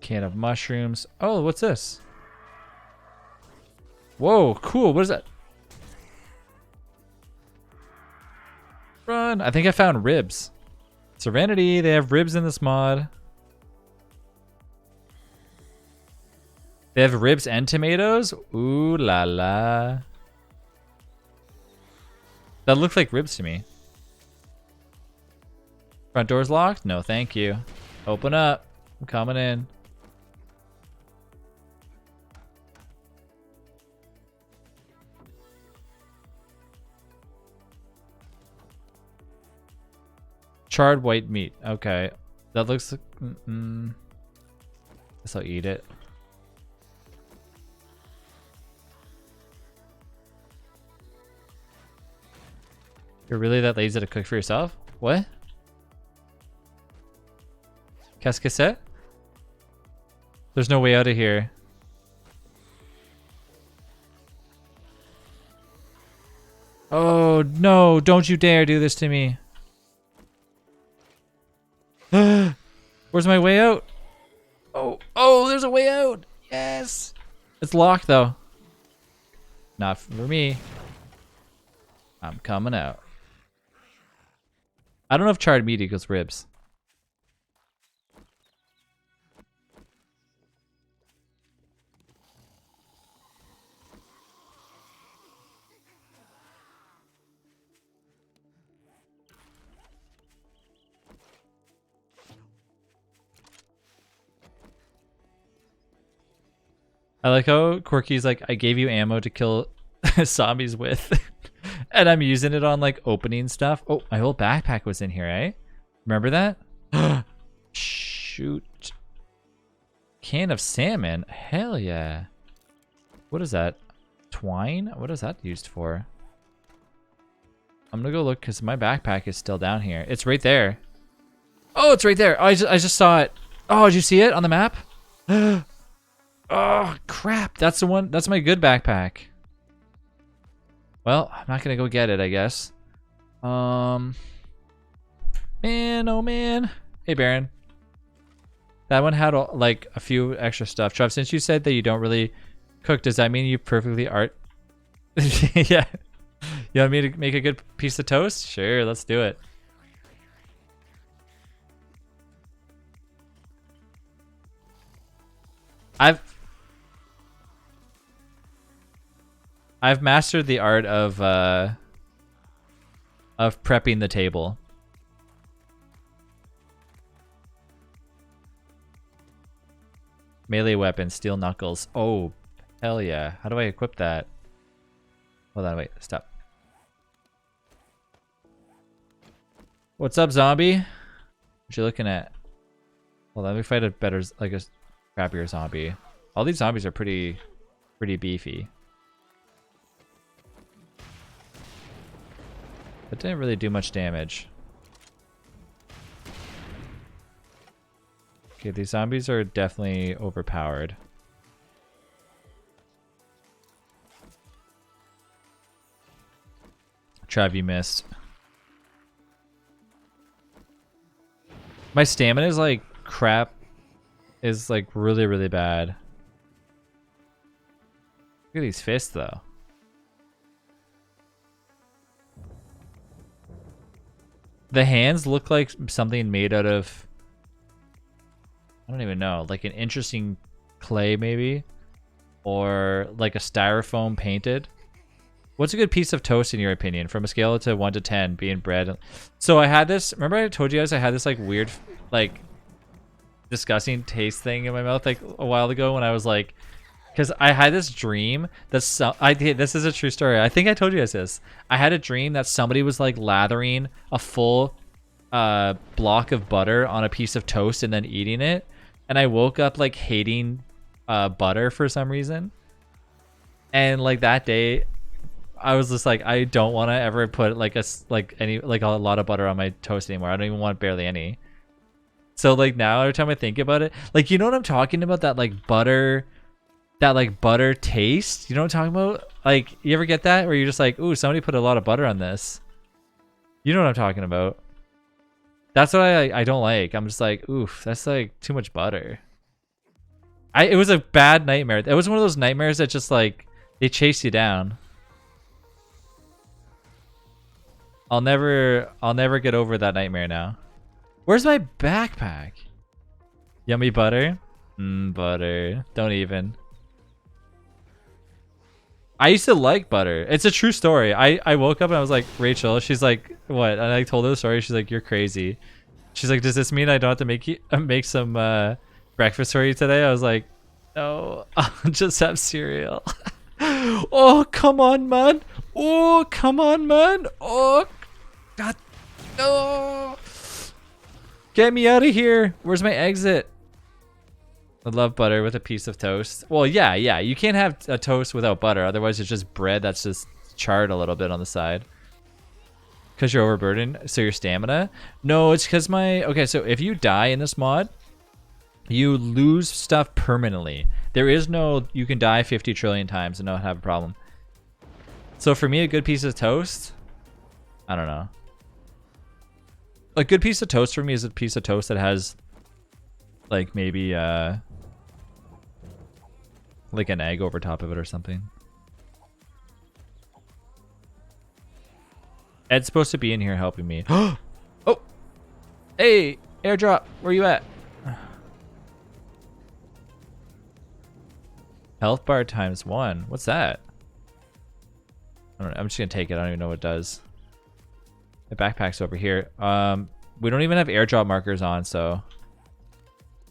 Can of mushrooms. Oh, what's this? Whoa, cool. What is that? Run. I think I found ribs. Serenity, they have ribs in this mod. They have ribs and tomatoes? Ooh la la. That looks like ribs to me. Front door's locked? No, thank you. Open up. I'm coming in. Charred white meat. Okay. That looks like... Guess I'll eat it. You're really that lazy to cook for yourself? What? Qu'est-ce que c'est? There's no way out of here. Oh no, don't you dare do this to me. Where's my way out? Oh, there's a way out. Yes. It's locked though. Not for me. I'm coming out. I don't know if charred meat equals ribs. I like how Quirky's like, I gave you ammo to kill zombies with. And I'm using it on like opening stuff. Oh, my whole backpack was in here, eh? Remember that? Shoot. Can of salmon? Hell yeah. What is that? Twine? What is that used for? I'm gonna go look because my backpack is still down here. It's right there. Oh, it's right there. Oh, I just saw it. Oh, did you see it on the map? Oh, crap. That's the one. That's my good backpack. Well, I'm not gonna go get it, I guess. Man, oh man. Hey, Baron. That one had like a few extra stuff. Trev, since you said that you don't really cook, does that mean you perfectly art? Yeah. You want me to make a good piece of toast? Sure, let's do it. I've mastered the art of prepping the table. Melee weapon, steel knuckles. Oh, hell yeah. How do I equip that? Hold on, wait, stop. What's up, zombie? What you looking at? Hold on, let me fight a better, like a crappier zombie. All these zombies are pretty beefy. That didn't really do much damage. Okay, these zombies are definitely overpowered. Trav, you missed. My stamina is like crap. Is like really bad. Look at these fists though. The hands look like something made out of, I don't even know, like an interesting clay maybe, or like a styrofoam painted. What's a good piece of toast in your opinion, from a scale to 1 to 10 being bread? So I had this, remember I told you guys I had this like weird, like disgusting taste thing in my mouth like a while ago when I was like, because I had this dream that this is a true story. I think I told you guys this. I had a dream that somebody was like lathering a full block of butter on a piece of toast and then eating it. And I woke up like hating butter for some reason. And like that day, I was just like, I don't want to ever put like a lot of butter on my toast anymore. I don't even want barely any. So like now every time I think about it, like, you know what I'm talking about? That like butter taste. You know what I'm talking about? Like, you ever get that where you're just like, ooh, somebody put a lot of butter on this. You know what I'm talking about? That's what I don't like. I'm just like, oof, that's like too much butter. It was a bad nightmare. It was one of those nightmares that just like they chase you down. I'll never get over that nightmare now. Where's my backpack? Yummy butter? Butter. Don't even. I used to like butter. It's a true story. I woke up and I was like, Rachel, she's like, what? And I told her the story. She's like, you're crazy. She's like, does this mean I don't have to make some breakfast for you today? I was like, no, I'll just have cereal. Oh, come on, man. Oh, come on, man. Oh, God. No. Get me out of here. Where's my exit? I love butter with a piece of toast. Well, yeah. You can't have a toast without butter. Otherwise, it's just bread that's just charred a little bit on the side. Because you're overburdened. So your stamina? No, it's because okay, so if you die in this mod, you lose stuff permanently. There is no, you can die 50 trillion times and not have a problem. So for me, a good piece of toast, I don't know. A good piece of toast for me is a piece of toast that has like maybe like an egg over top of it or something. Ed's supposed to be in here helping me. Oh! Hey! Airdrop! Where you at? Health bar ×1. What's that? I don't know. I'm just gonna take it. I don't even know what it does. The backpack's over here. We don't even have airdrop markers on, so.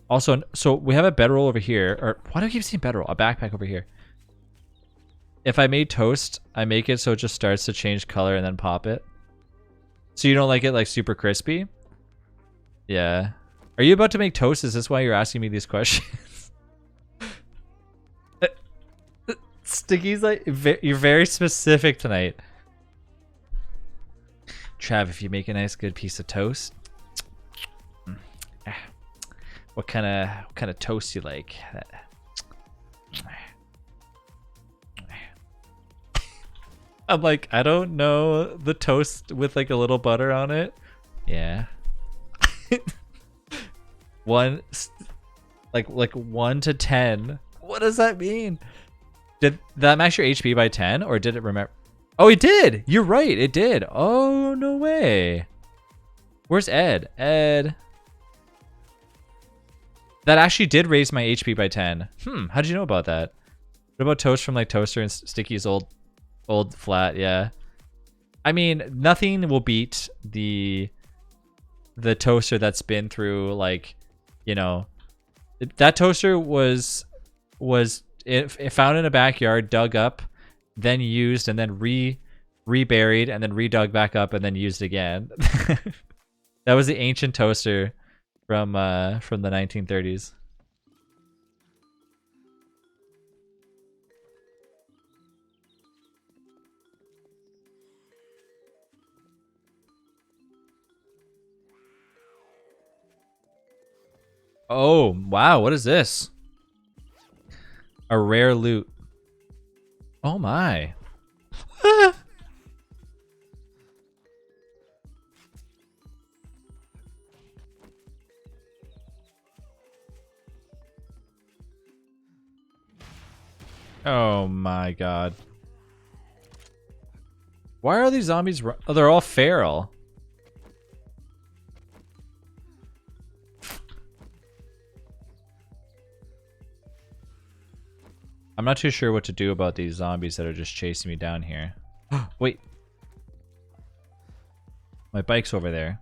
Also, so we have a bedroll over here. Or why do I keep seeing bedroll? A backpack over here. If I made toast, I make it so it just starts to change color and then pop it. So you don't like it like super crispy? Yeah. Are you about to make toast? Is this why you're asking me these questions? Sticky's like, you're very specific tonight. Trav, if you make a nice good piece of toast, what kind of toast you like? I'm like, I don't know, the toast with like a little butter on it. Yeah. Like 1 to 10. What does that mean? Did that max your HP by 10 or did it remember? Oh, it did. You're right. It did. Oh, no way. Where's Ed? Ed. That actually did raise my HP by 10. How did you know about that? What about toast from like Toaster and Sticky's old flat? Yeah. I mean, nothing will beat the toaster that's been through like, you know, that toaster was it found in a backyard, dug up, then used, and then reburied, and then redug back up, and then used again. That was the ancient toaster from the 1930s. Oh, wow, what is this? A rare loot. Oh my. Oh my god. Why are these zombies oh, they're all feral. I'm not too sure what to do about these zombies that are just chasing me down here. Wait. My bike's over there.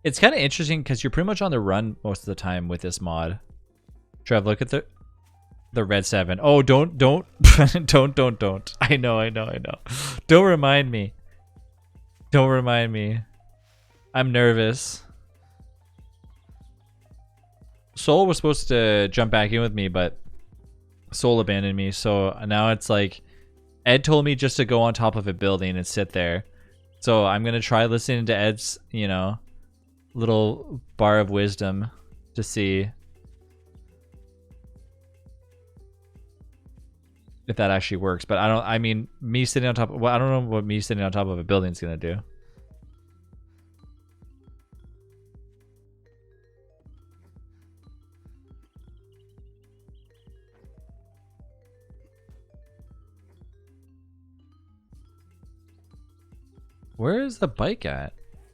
It's kind of interesting because you're pretty much on the run most of the time with this mod. Trev, look at the red 7. Oh, don't don't. I know. Don't remind me. Don't remind me. I'm nervous. Soul was supposed to jump back in with me, but Soul abandoned me. So now it's like Ed told me just to go on top of a building and sit there. So I'm going to try listening to Ed's, you know, little bar of wisdom to see if that actually works. But I mean, me sitting on top of, well, I don't know what me sitting on top of a building is going to do. Where is the bike at?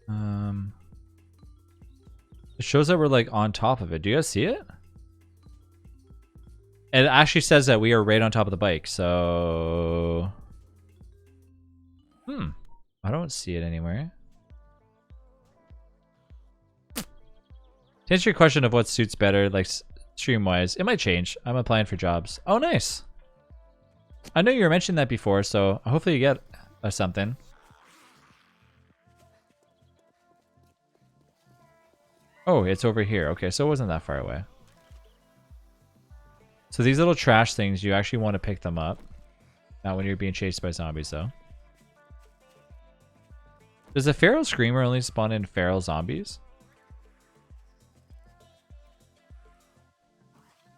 It shows that we're like on top of it. Do you guys see it? It actually says that we are right on top of the bike, so... I don't see it anywhere. To answer your question of what suits better, like stream-wise, it might change. I'm applying for jobs. Oh, nice. I know you were mentioning that before, so hopefully you get something. Oh, it's over here. Okay, so it wasn't that far away. So these little trash things, you actually want to pick them up. Not when you're being chased by zombies, though. Does the feral screamer only spawn in feral zombies?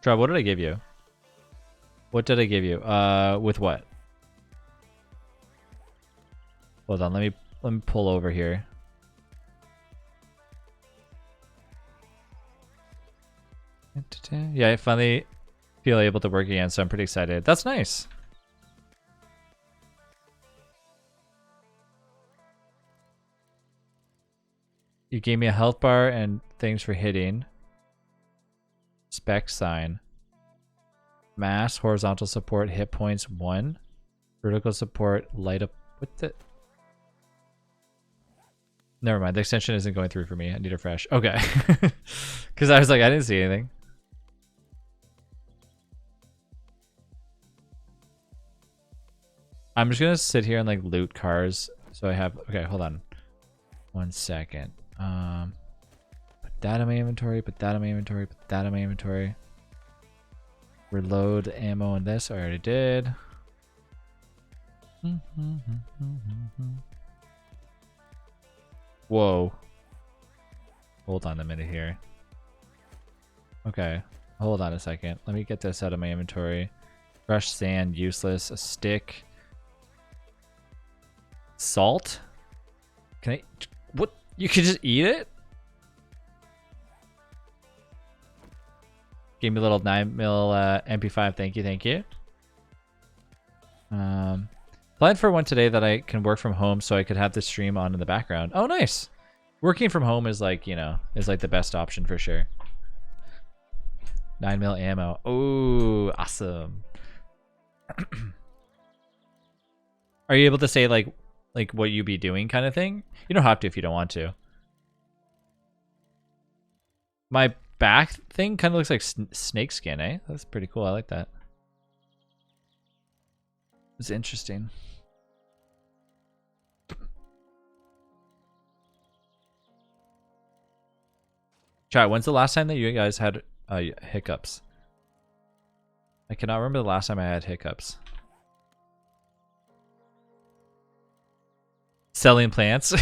Trev, what did I give you? What did I give you? With what? Hold on, let me pull over here. Yeah, I finally feel able to work again, so I'm pretty excited. That's nice. You gave me a health bar and things for hitting. Spec sign. Mass, horizontal support, hit points 1. Vertical support, light up. What the? Never mind, the extension isn't going through for me. I need a fresh. Okay. Because I was like, I didn't see anything. I'm just gonna sit here and like loot cars. So I have, okay, hold on. 1 second. Put that in my inventory, put that in my inventory, put that in my inventory. Reload ammo in this, I already did. Whoa. Hold on a minute here. Okay, hold on a second. Let me get this out of my inventory. Crushed sand, useless. A stick. Salt? Can I... What? You can just eat it? Give me a little 9mm MP5. Thank you, thank you. Planned for one today that I can work from home so I could have the stream on in the background. Oh, nice. Working from home is like, you know, is like the best option for sure. 9mm ammo. Oh, awesome. Are you able to say like what you be doing kind of thing? You don't have to if you don't want to. My back thing kind of looks like snake skin, eh? That's pretty cool. I like that. It's interesting. Chat, when's the last time that you guys had hiccups? I cannot remember the last time I had hiccups. Selling plants.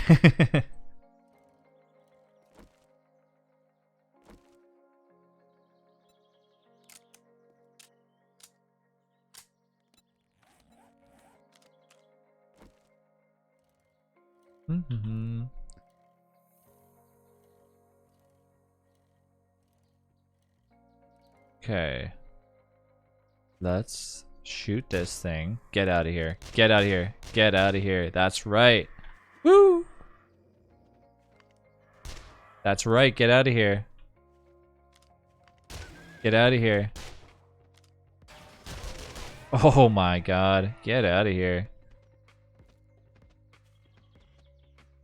Okay. Let's shoot this thing. Get out of here. Get out of here. Get out of here. That's right. Woo! That's right. Get out of here. Get out of here. Oh my god. Get out of here.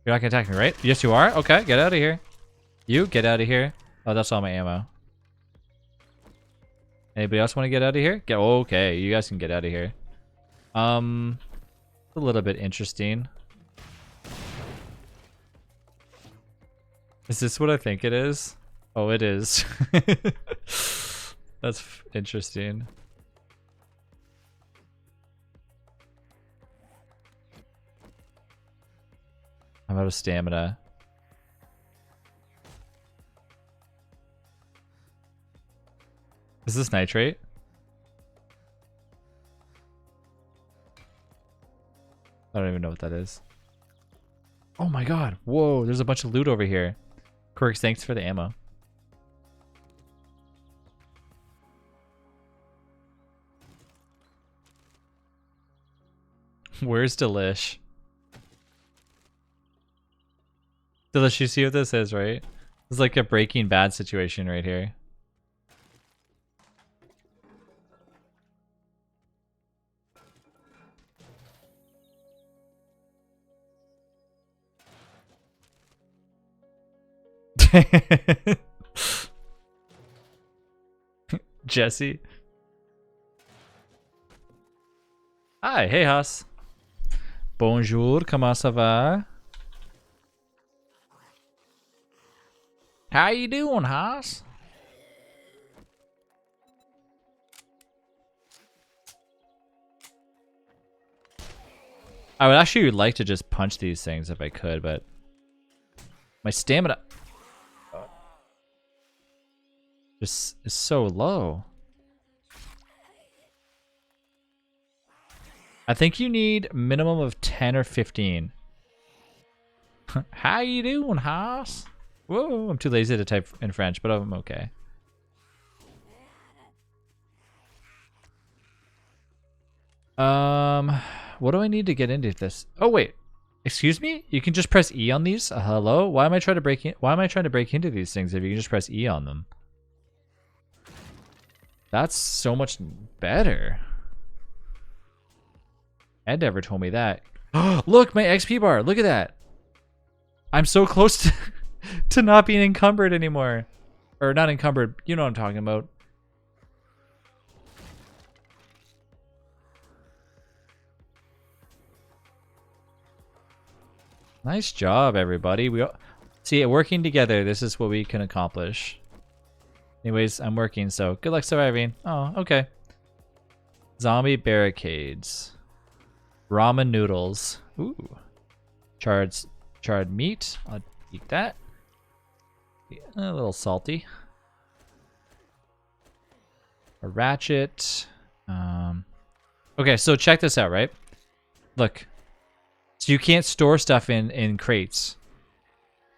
You're not gonna attack me, right? Yes, you are? Okay, get out of here. You, get out of here. Oh, that's all my ammo. Anybody else want to get out of here? Get okay, you guys can get out of here. A little bit interesting. Is this what I think it is? Oh, it is. That's interesting. I'm out of stamina. Is this nitrate? I don't even know what that is. Oh my god. Whoa, there's a bunch of loot over here. Quirks, thanks for the ammo. Where's Delish? Delish, you see what this is, right? It's like a Breaking Bad situation right here. Jesse. Hi, hey Haas. Bonjour, comment ça va? How you doing, Haas? I would actually like to just punch these things if I could, but my stamina just is so low. I think you need minimum of 10 or 15. How you doing, Haas? Whoa, I'm too lazy to type in French, but I'm okay. What do I need to get into this? Oh wait, excuse me? You can just press E on these? Hello? Why am I trying to break in? Why am I trying to break into these things if you can just press E on them? That's so much better. Ed never told me that. Look, my XP bar. Look at that. I'm so close to not being encumbered anymore. Or not encumbered. You know what I'm talking about. Nice job, everybody. See, working together, this is what we can accomplish. Anyways, I'm working, so good luck surviving. Oh, okay. Zombie barricades. Ramen noodles. Ooh. Charred meat. I'll eat that. A little salty. A ratchet. Okay, so check this out, right? Look. So you can't store stuff in crates.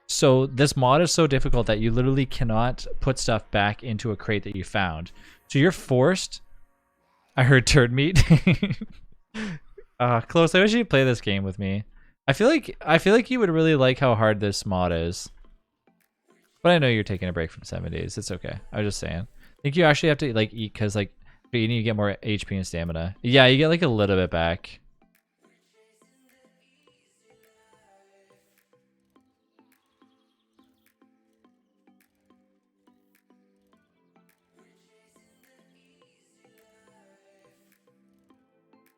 So this mod is so difficult that you literally cannot put stuff back into a crate that you found. So you're forced. I heard turd meat. Close. I wish you'd play this game with me. I feel like you would really like how hard this mod is. But I know you're taking a break from 7 days. It's okay. I was just saying. I think you actually have to like eat because like you need to get more HP and stamina. Yeah, you get like a little bit back.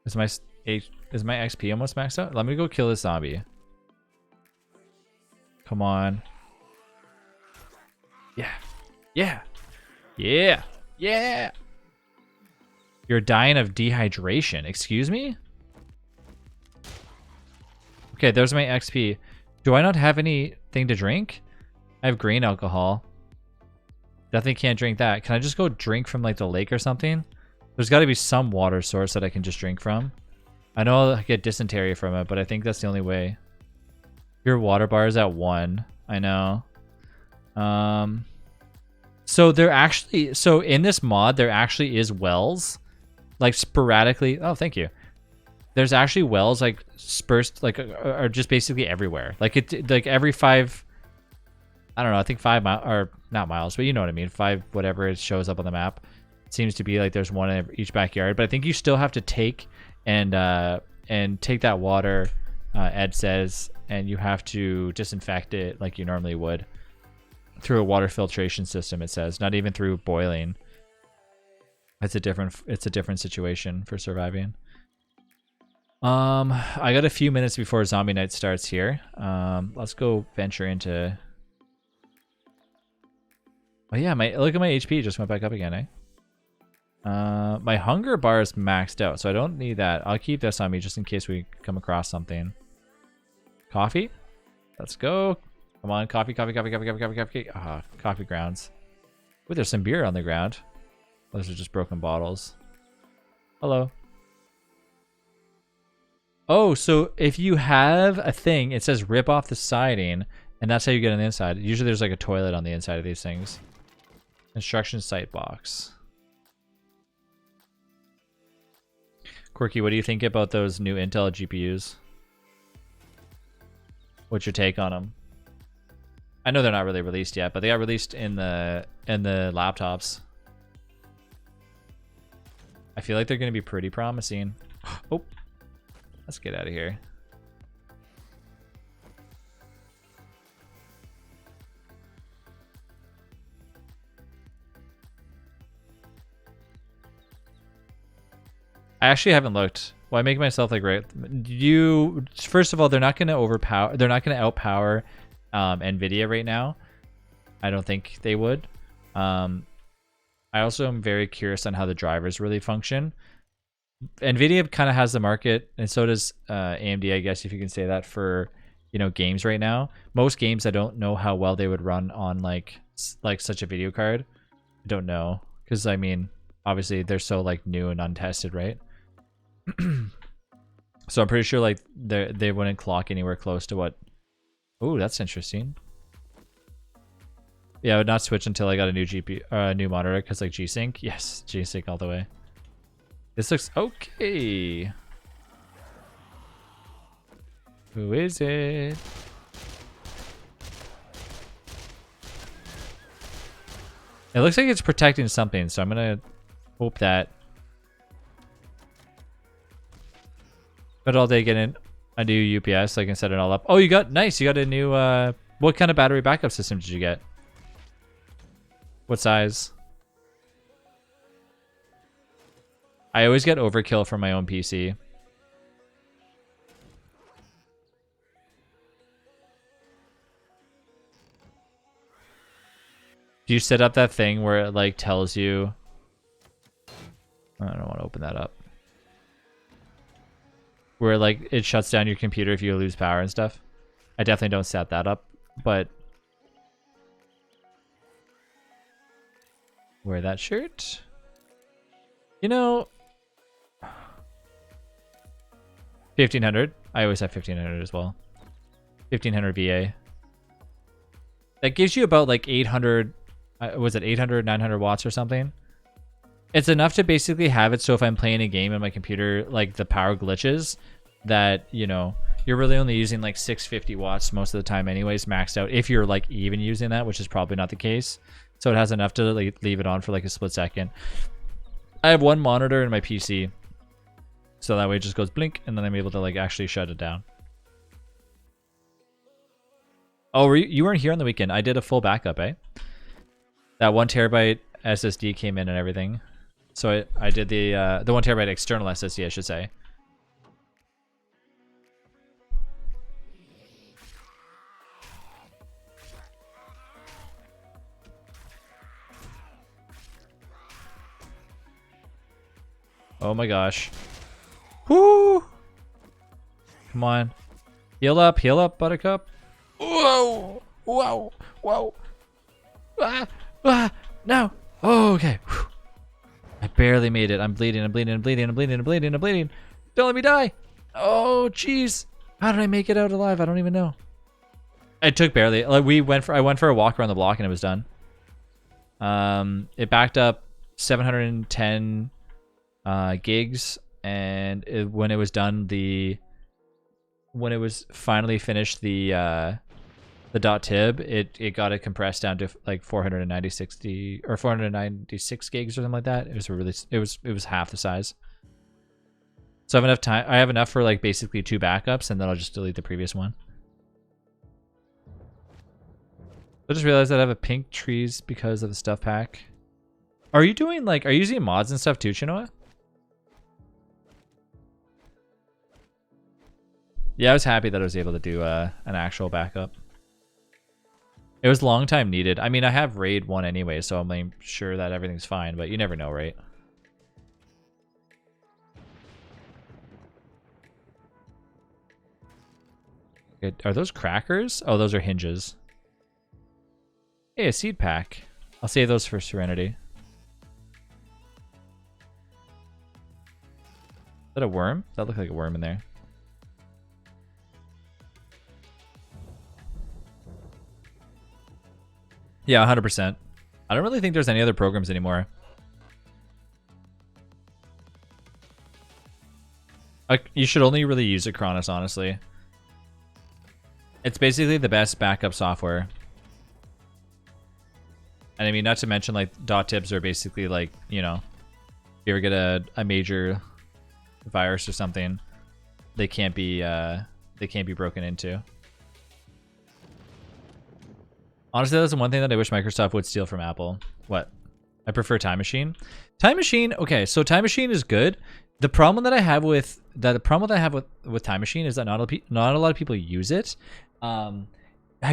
Is my XP almost maxed out? Let me go kill this zombie. Come on. Yeah. Yeah. Yeah. Yeah. You're dying of dehydration. Excuse me? Okay, there's my XP. Do I not have anything to drink? I have green alcohol. Definitely can't drink that. Can I just go drink from like the lake or something? There's got to be some water source that I can just drink from. I know I'll get dysentery from it, but I think that's the only way. Your water bar is at 1. I know. So in this mod, there actually is wells, like sporadically. Oh, thank you. There's actually wells like dispersed, like are just basically everywhere. Like like every 5. I don't know. I think 5 miles, or not miles, but you know what I mean. 5 whatever it shows up on the map. Seems to be like there's one in each backyard, but I think you still have to take and take that water, Ed says, and you have to disinfect it like you normally would through a water filtration system. It says, not even through boiling. It's a different situation for surviving. I got a few minutes before zombie night starts here. Let's go venture into. Oh yeah, look at my HP just went back up again, eh? My hunger bar is maxed out, so I don't need that. I'll keep this on me just in case we come across something. Coffee? Let's go. Come on, coffee. Coffee grounds. Ooh, there's some beer on the ground. Those are just broken bottles. Hello. Oh, so if you have a thing, it says rip off the siding, and that's how you get on the inside. Usually there's like a toilet on the inside of these things. Instruction site box. Quirky, what do you think about those new Intel GPUs? What's your take on them? I know they're not really released yet, but they got released in the laptops. I feel like they're going to be pretty promising. Oh, let's get out of here. I actually haven't looked. Why make myself like right? First of all, they're not going to overpower. They're not going to outpower Nvidia right now. I don't think they would. I also am very curious on how the drivers really function. Nvidia kind of has the market, and so does AMD, I guess, if you can say that, for games right now. Most games, I don't know how well they would run on like such a video card. I don't know, because I mean, obviously they're so like new and untested, right? So I'm pretty sure like they wouldn't clock anywhere close to what. Oh, that's interesting. Yeah, I would not switch until I got a new GPU, new monitor, because like G-Sync. Yes, G-Sync all the way. This looks okay. Who is it? It looks like it's protecting something, so I'm gonna hope that. But all day getting a new UPS, so I can set it all up. Oh, you got nice. You got a new. What kind of battery backup system did you get? What size? I always get overkill from my own PC. Do you set up that thing where it like tells you? I don't want to open that up. Where like it shuts down your computer if you lose power and stuff. I definitely don't set that up, but wear that shirt. You know, 1500. I always have 1500 as well. 1500 VA. That gives you about like 800. Was it 800, 900 watts or something? It's enough to basically have it so if I'm playing a game and my computer, like the power glitches, that, you know, you're really only using like 650 watts most of the time anyways, maxed out, if you're like even using that, which is probably not the case. So it has enough to like leave it on for like a split second. I have one monitor in my PC, so that way it just goes blink, and then I'm able to like actually shut it down. Oh, you weren't here on the weekend. I did a full backup, eh? That 1 terabyte SSD came in and everything. So I did the 1 terabyte external SSD, I should say. Oh my gosh. Woo! Come on. Heal up, Buttercup. Whoa! Whoa! Whoa! Ah! Ah! No! Oh, okay. Whew. I barely made it. I'm bleeding. Don't let me die. Oh, jeez. How did I make it out alive? I don't even know. I took barely. Like I went for a walk around the block and it was done. It backed up 710 gigs, and when it was done, when it was finally finished, the .tib, it got it compressed down to like 496 gigs or something like that. It was half the size. So I have enough time. I have enough for like basically 2 backups, and then I'll just delete the previous one. I just realized that I have a pink trees because of the stuff pack. Are you using mods and stuff too, Chinoa? Yeah, I was happy that I was able to do an actual backup. It was a long time needed. I mean, I have RAID 1 anyway, so I'm like sure that everything's fine, but you never know, right? Are those crackers? Oh, those are hinges. Hey, a seed pack. I'll save those for Serenity. Is that a worm? That looked like a worm in there. Yeah, 100%. I don't really think there's any other programs anymore. You should only really use Acronis, honestly. It's basically the best backup software. And I mean, not to mention, like, .tips are basically like, you know, if you ever get a major virus or something, they can't be broken into. Honestly, that's the one thing that I wish Microsoft would steal from Apple. What? I prefer Time Machine. Time Machine, okay, so Time Machine is good. The problem that I have with Time Machine is that not a lot of people use it. Have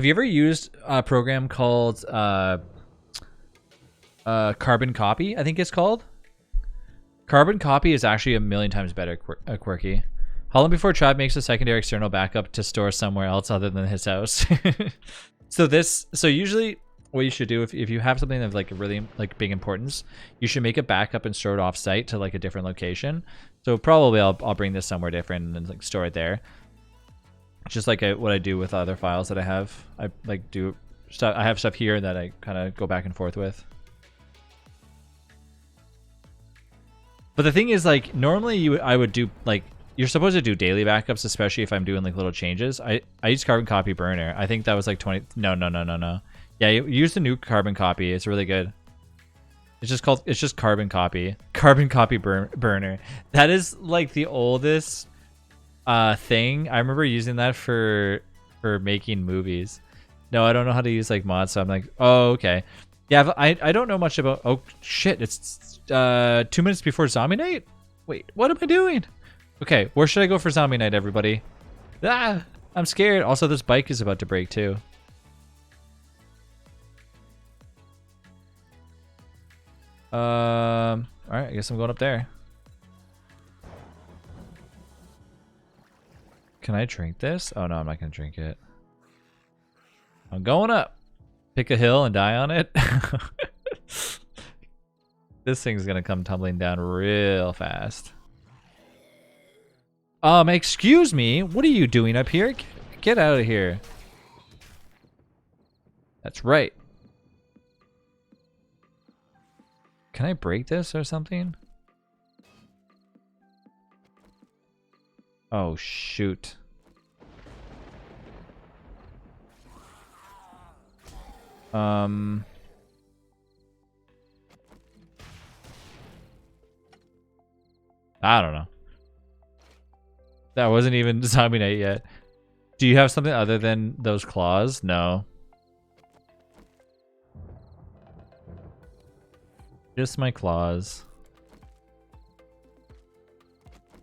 you ever used a program called Carbon Copy? I think it's called. Carbon Copy is actually a million times better quirky. How long before Chad makes a secondary external backup to store somewhere else other than his house? So usually what you should do if you have something of like really like big importance, you should make a backup and store it off site to like a different location. So probably I'll bring this somewhere different and like store it there. Just like what I do with other files that I have. I like do stuff. I have stuff here that I kind of go back and forth with. But the thing is, like, normally I would do like, you're supposed to do daily backups, especially if I'm doing like little changes. I use Carbon Copy Burner. I think that was like 20. No. Yeah, you use the new Carbon Copy. It's really good. It's just Carbon Copy. Carbon Copy Burner. That is like the oldest thing. I remember using that for making movies. No, I don't know how to use like mods, so I'm like, oh, okay. Yeah, I don't know much about. Oh shit! It's 2 minutes before Zombie Night. Wait, what am I doing? Okay, where should I go for Zombie Night, everybody? Ah, I'm scared. Also, this bike is about to break too. All right, I guess I'm going up there. Can I drink this? Oh no, I'm not gonna drink it. I'm going up. Pick a hill and die on it. This thing's gonna come tumbling down real fast. Excuse me. What are you doing up here? Get out of here. That's right. Can I break this or something? Oh, shoot. I don't know. That wasn't even Zombie Night yet. Do you have something other than those claws? No. Just my claws.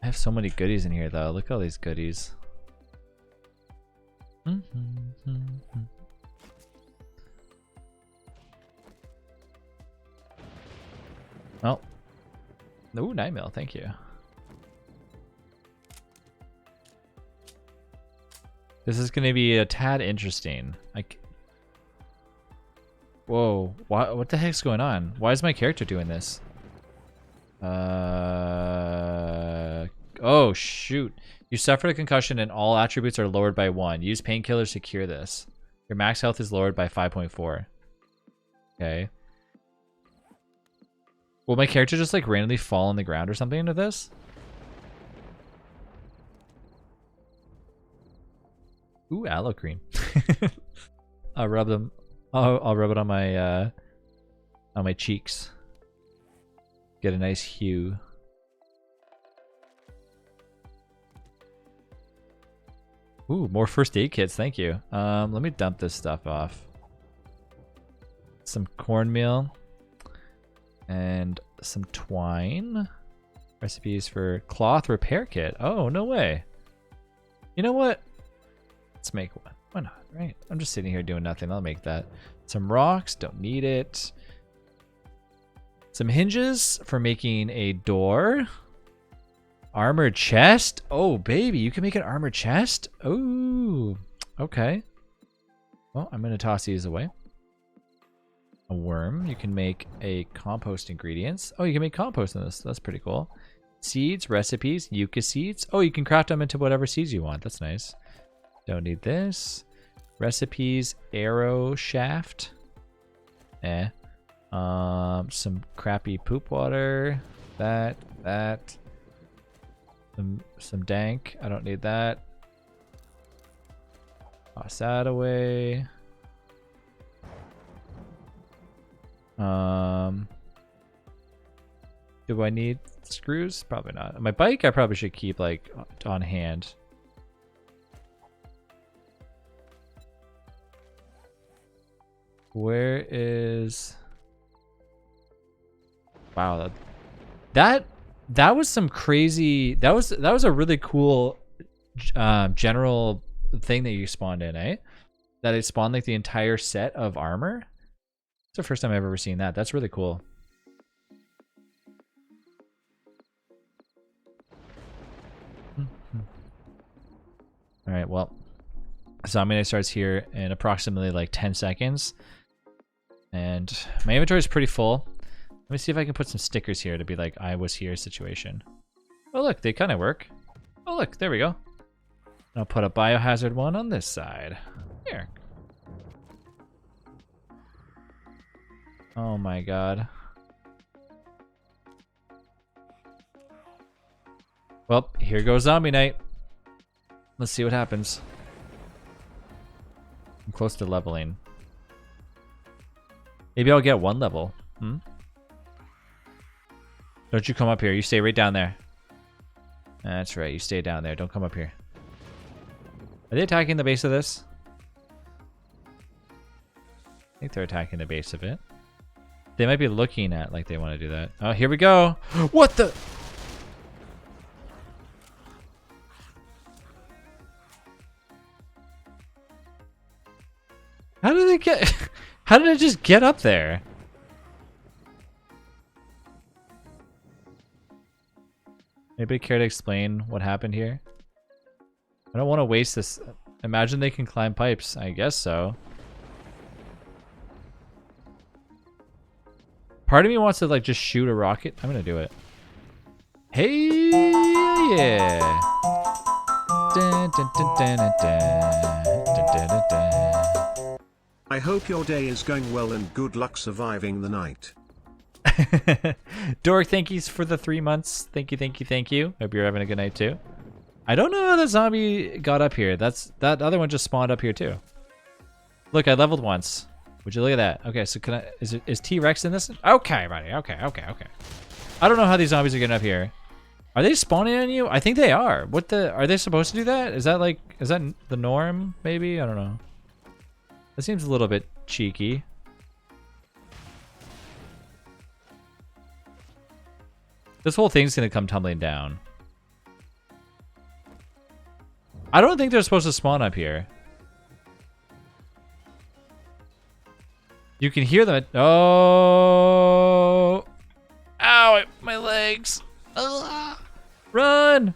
I have so many goodies in here though. Look at all these goodies. Oh. Ooh, 9 mil, thank you. This is gonna be a tad interesting. Whoa, what the heck's going on? Why is my character doing this? Oh shoot. You suffered a concussion and all attributes are lowered by 1. Use painkillers to cure this. Your max health is lowered by 5.4. Okay. Will my character just like randomly fall on the ground or something into this? Ooh, aloe cream. I'll rub them. I'll rub it on my cheeks. Get a nice hue. Ooh, more first aid kits. Thank you. Let me dump this stuff off. Some cornmeal and some twine. Recipes for cloth repair kit. Oh, no way. You know what? Let's make one. Why not, right? I'm just sitting here doing nothing. I'll make that. Some rocks. Don't need it. Some hinges for making a door. Armored chest. Oh, baby. You can make an armored chest? Oh, okay. Well, I'm going to toss these away. A worm. You can make a compost ingredients. Oh, you can make compost in this. That's pretty cool. Seeds, recipes, yucca seeds. Oh, you can craft them into whatever seeds you want. That's nice. Don't need this. Recipes, arrow shaft. Some crappy poop water. That. Some dank. I don't need that. Toss that away. Do I need screws? Probably not. My bike I probably should keep like on hand. Where is... Wow, that was some crazy... That was a really cool general thing that you spawned in, eh? That it spawned like the entire set of armor. It's the first time I've ever seen that. That's really cool. All right, well, Zombie Night starts here in approximately like 10 seconds. And my inventory is pretty full. Let me see if I can put some stickers here to be like, I was here situation. Oh, look, they kind of work. Oh, look, there we go. I'll put a biohazard one on this side. Here. Oh my god. Well, here goes Zombie Night. Let's see what happens. I'm close to leveling. Maybe I'll get 1 level. Don't you come up here. You stay right down there. That's right. You stay down there. Don't come up here. Are they attacking the base of this? I think they're attacking the base of it. They might be looking at like they want to do that. Oh, here we go. What the? How did they get... How did it just get up there? Anybody care to explain what happened here? I don't want to waste this. Imagine they can climb pipes. I guess so. Part of me wants to like just shoot a rocket. I'm gonna do it. Hey, yeah. Dun, dun, dun, dun, dun, dun, dun, dun, dun, dun. I hope your day is going well and good luck surviving the night. Dork, thank you for the 3 months. Thank you, thank you, thank you. Hope you're having a good night too. I don't know how the zombie got up here. That other one just spawned up here too. Look, I leveled once. Would you look at that? Okay, so can I? Is T-Rex in this? Okay, buddy. Okay. I don't know how these zombies are getting up here. Are they spawning on you? I think they are. What the? Are they supposed to do that? Is that the norm? Maybe, I don't know. That seems a little bit cheeky. This whole thing's gonna come tumbling down. I don't think they're supposed to spawn up here. You can hear them. Oh! Ow! My legs! Ugh. Run!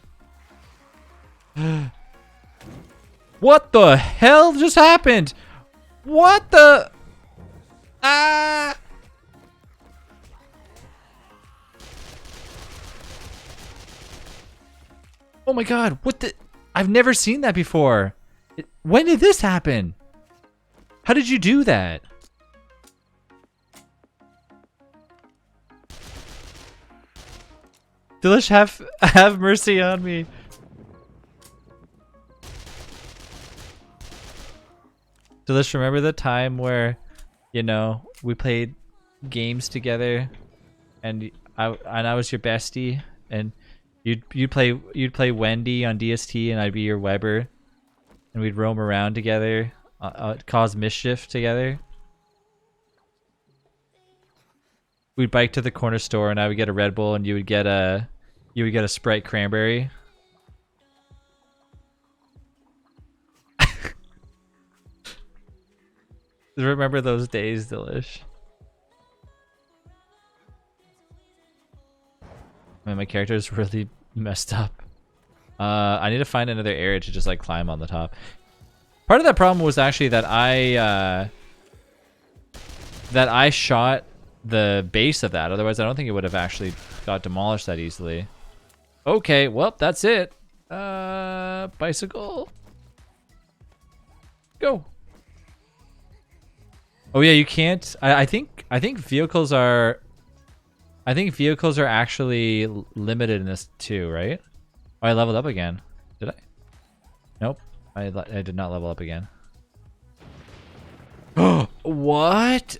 What the hell just happened? What the? Ah! Oh my god! What the? I've never seen that before. When did this happen? How did you do that? Delish, have mercy on me. Delish, remember the time where, you know, we played games together, and I was your bestie, and you'd play Wendy on DST, and I'd be your Weber, and we'd roam around together, cause mischief together. We'd bike to the corner store, and I would get a Red Bull, and you would get a Sprite cranberry. Remember those days, Delish? Man, my character is really messed up. I need to find another area to just like climb on the top. Part of that problem was actually that I shot the base of that. Otherwise, I don't think it would have actually got demolished that easily. Okay, well, that's it. Bicycle. Go. Oh yeah, you can't. I think vehicles are. I think vehicles are actually limited in this too, right? Oh, I leveled up again. Did I? Nope. I did not level up again. Oh, what?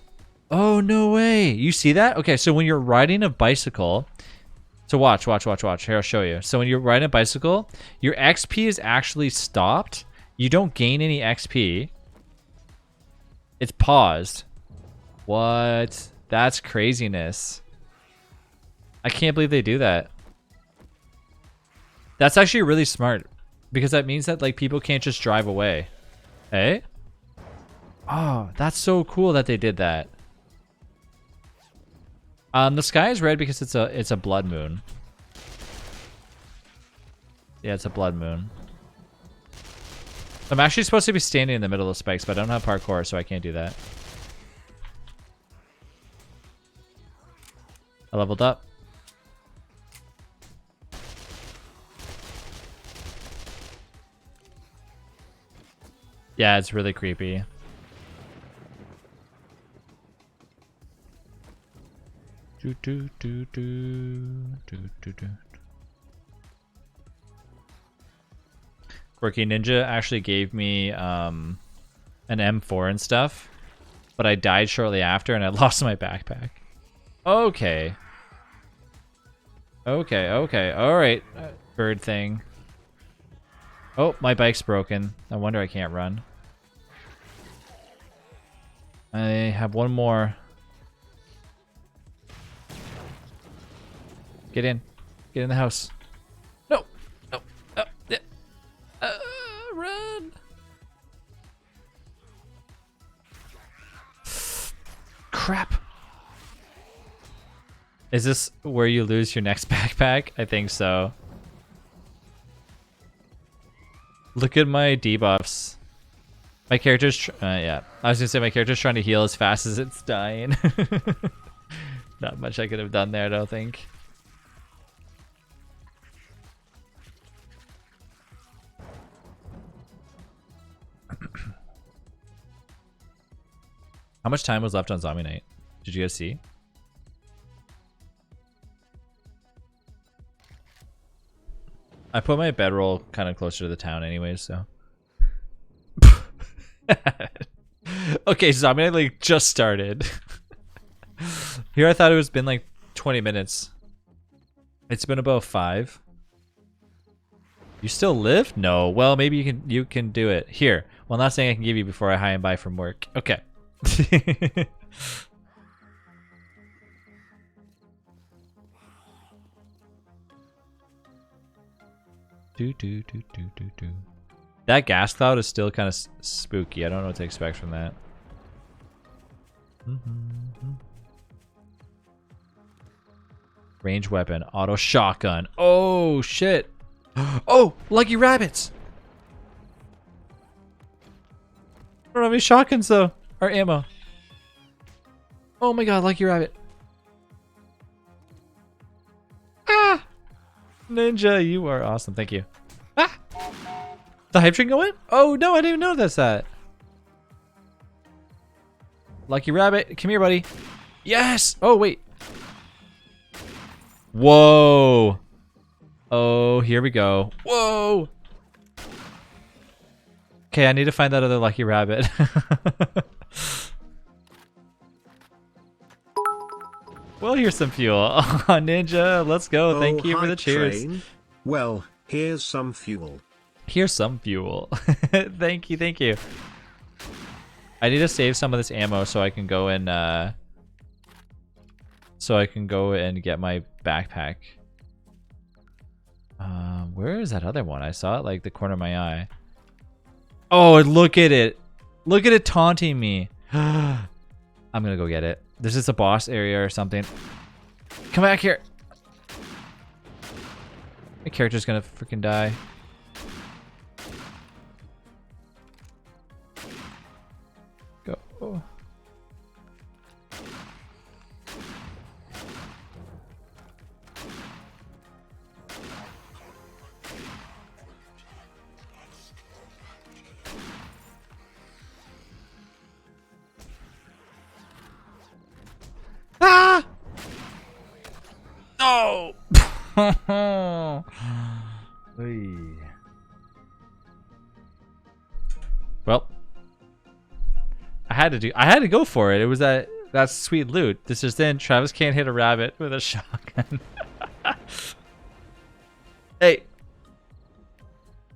Oh, no way. You see that? Okay, so when you're riding a bicycle, so watch. Here, I'll show you. So when you're riding a bicycle, your XP is actually stopped. You don't gain any XP. It's paused. What? That's craziness. I can't believe they do that. That's actually really smart, because that means that like people can't just drive away. Hey? Oh, that's so cool that they did that. The sky is red because it's a blood moon. Yeah, it's a blood moon. I'm actually supposed to be standing in the middle of spikes, but I don't have parkour, so I can't do that. I leveled up. Yeah, it's really creepy. Quirky Ninja actually gave me an M4 and stuff, but I died shortly after and I lost my backpack. Okay. Alright. Bird thing. Oh, my bike's broken. No wonder I can't run. I have one more. Get in. Get in the house. No. No. Yeah. Run. Crap. Is this where you lose your next backpack? I think so. Look at my debuffs. My character's yeah. I was gonna say my character's trying to heal as fast as it's dying. Not much I could have done there, I don't think. How much time was left on Zombie Night? Did you guys see? I put my bedroll kind of closer to the town anyways, so. Okay, Zombie Night like just started. Here I thought it was been like 20 minutes. It's been about 5. You still live? No. Well, maybe you can do it. Here. One last thing I can give you before I high and buy from work. Okay. That gas cloud is still kind of spooky. I don't know what to expect from that. Range weapon, auto shotgun. Oh shit! Oh, lucky rabbits! I don't have any shotguns though, or ammo. Oh my god, lucky rabbit! Ah! Ninja, you are awesome. Thank you. Ah! The hype train going? Oh no, I didn't even notice that. Lucky rabbit, come here, buddy. Yes! Oh wait. Whoa. Oh, here we go. Whoa. Okay, I need to find that other lucky rabbit. Well, here's some fuel. Oh, Ninja, let's go. Thank you for the hype cheers. train. Well, here's some fuel. Here's some fuel. Thank you, thank you. I need to save some of this ammo so I can go and get my backpack. Where is that other one? I saw it like the corner of my eye. Oh, look at it. Look at it taunting me. I'm gonna go get it. This is a boss area or something. Come back here. My character's gonna freaking die. Go. Ah! No! Well, I had to go for it. It was that sweet loot. This is then Travis can't hit a rabbit with a shotgun. Hey.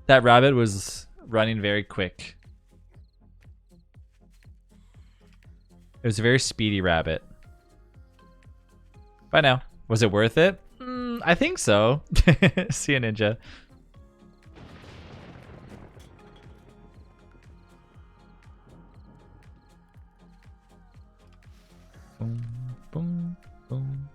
That rabbit was running very quick. It was a very speedy rabbit. Bye now. Was it worth it? I think so. See you, Ninja. Boom, boom, boom.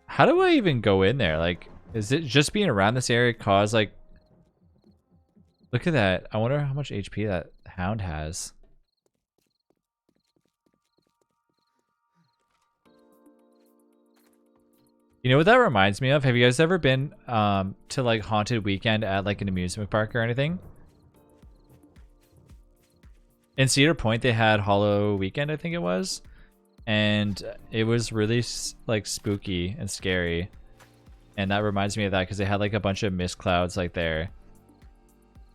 How do I even go in there? Like, is it just being around this area cause like... Look at that. I wonder how much HP that hound has. You know what that reminds me of? Have you guys ever been to like Haunted Weekend at like an amusement park or anything? In Cedar Point, they had Hollow Weekend, I think it was. And it was really like spooky and scary. And that reminds me of that because they had like a bunch of mist clouds like there.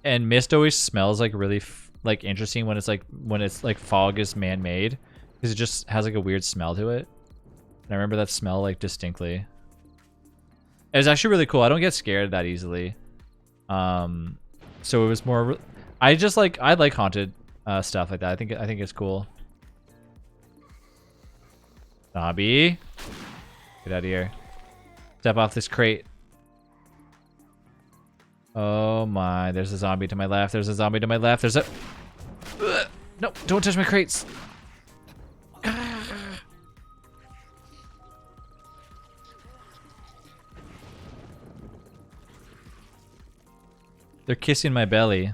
And mist always smells like really like interesting when it's like fog is man-made because it just has like a weird smell to it. And I remember that smell like distinctly. It was actually really cool. I don't get scared that easily. So it was more I like haunted stuff like that. I think it's cool. Zombie, get out of here. Step off this crate. Oh my, there's a zombie to my left. There's a zombie to my left. There's a... No, don't touch my crates. They're kissing my belly.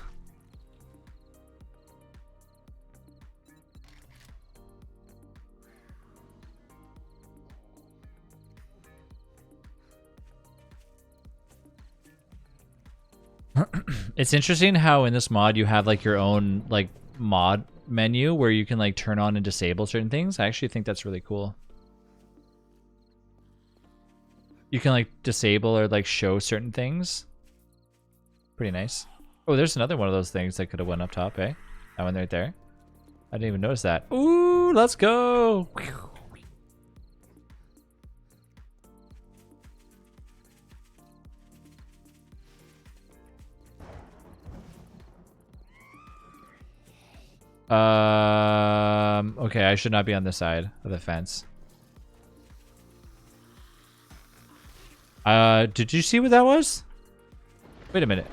It's interesting how in this mod you have like your own like mod menu where you can like turn on and disable certain things. I actually think that's really cool. You can like disable or like show certain things. Pretty nice. Oh, there's another one of those things that could have went up top, eh? That one right there. I didn't even notice that. Ooh, let's go. Okay, I should not be on this side of the fence. Did you see what that was? Wait a minute.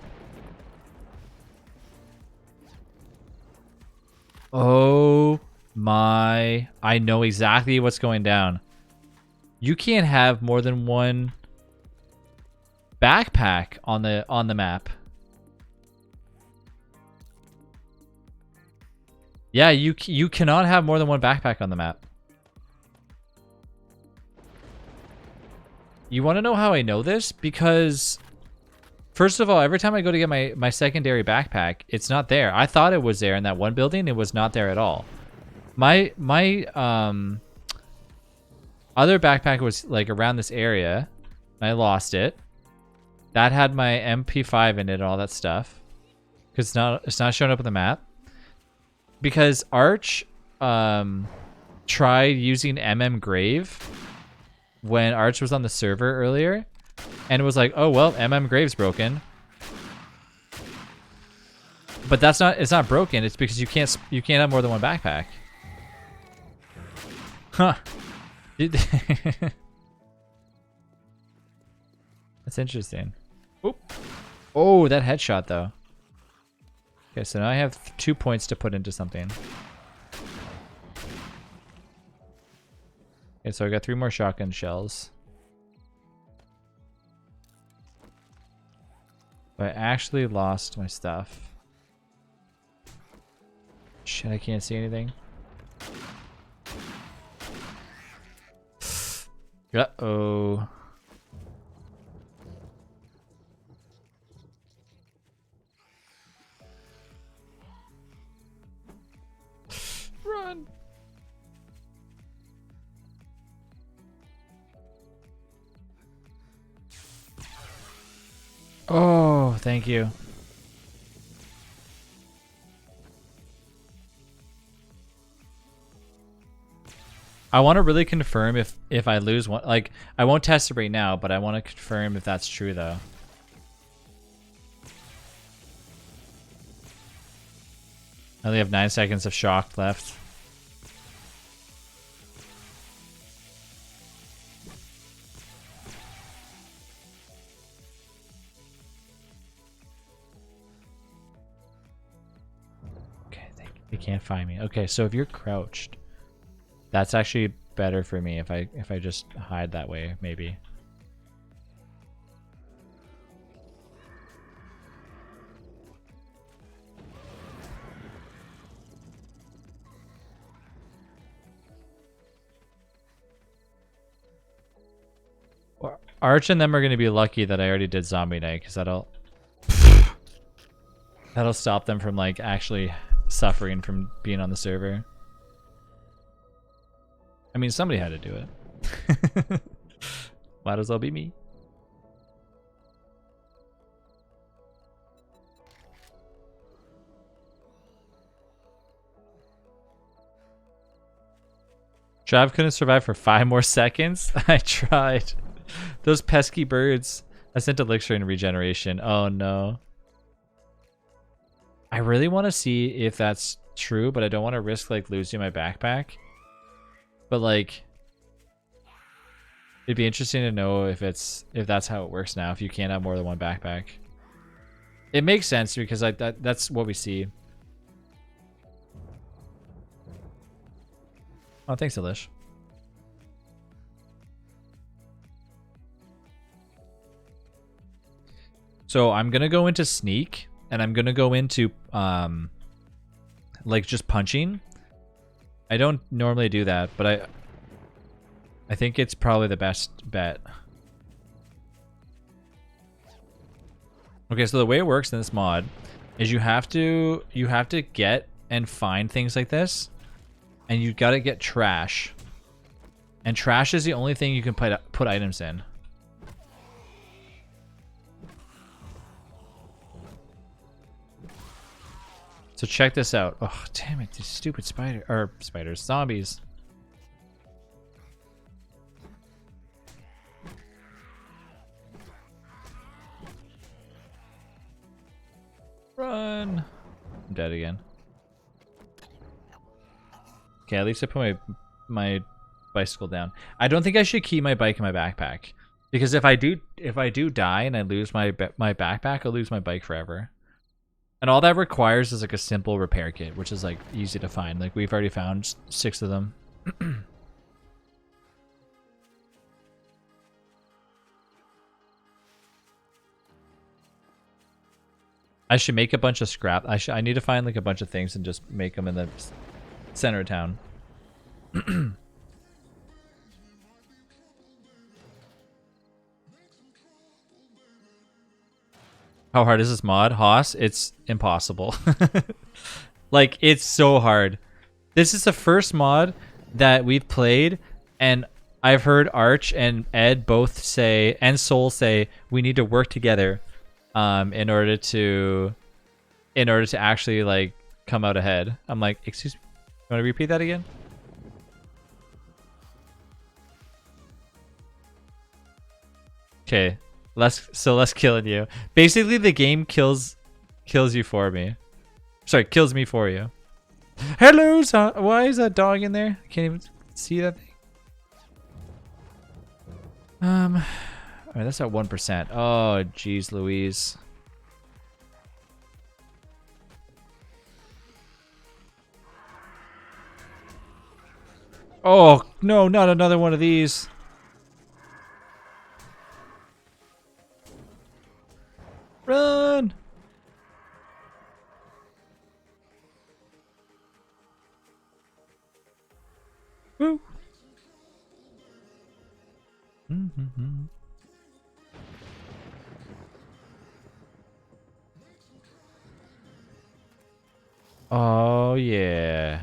Oh my, I know exactly what's going down. You can't have more than one backpack on the map. Yeah, you cannot have more than one backpack on the map. You want to know how I know this? Because first of all, every time I go to get my secondary backpack, it's not there. I thought it was there in that one building. It was not there at all. My other backpack was like around this area. I lost it. That had my MP5 in it and all that stuff. Cause it's not showing up on the map. Because Arch tried using Grave when Arch was on the server earlier, and it was like, oh well, Grave's broken. But it's not broken. It's because you can't have more than one backpack. Huh. That's interesting. Oop. Oh, that headshot though. Okay, so now I have 2 points to put into something. Okay, so I got 3 more shotgun shells. But I actually lost my stuff. Shit, I can't see anything. Uh-oh. Run. Oh, thank you. I want to really confirm if I lose one. Like, I won't test it right now, but I want to confirm if that's true though. I only have 9 seconds of shock left. Okay, they can't find me. Okay, so if you're crouched, that's actually better for me if I just hide that way, maybe. Arch and them are going to be lucky that I already did Zombie Night, because that'll stop them from like actually suffering from being on the server. I mean, somebody had to do it. Might as well be me. Trav couldn't survive for 5 more seconds. I tried. Those pesky birds. I sent elixir in regeneration. Oh no. I really want to see if that's true, but I don't want to risk like losing my backpack. But like, it'd be interesting to know if that's how it works now. If you can't have more than one backpack, it makes sense because that's what we see. Oh, thanks, Elish. So I'm gonna go into sneak, and I'm gonna go into like just punching. I don't normally do that, but I think it's probably the best bet. Okay, so the way it works in this mod is you have to get and find things like this, and you gotta get trash. And trash is the only thing you can put items in. So check this out. Oh, damn it, these stupid spiders, zombies. Run. I'm dead again. Okay, at least I put my bicycle down. I don't think I should keep my bike in my backpack, because if I do die and I lose my backpack, I'll lose my bike forever. And all that requires is like a simple repair kit, which is like easy to find. Like we've already found 6 of them. I should make a bunch of scrap. I need to find like a bunch of things and just make them in the center of town. How hard is this mod, Haas? It's impossible. Like, it's so hard. This is the first mod that we've played, and I've heard Arch and Ed both say, and Soul say, we need to work together in order to actually like come out ahead. I'm like, excuse me, you want to repeat that again? Okay. Less killing you. Basically, the game kills you for me. Sorry, kills me for you. Hello, why is that dog in there? I can't even see that thing. Alright, that's at 1%. Oh, jeez, Louise. Oh no, not another one of these. Run! Woo! Oh yeah.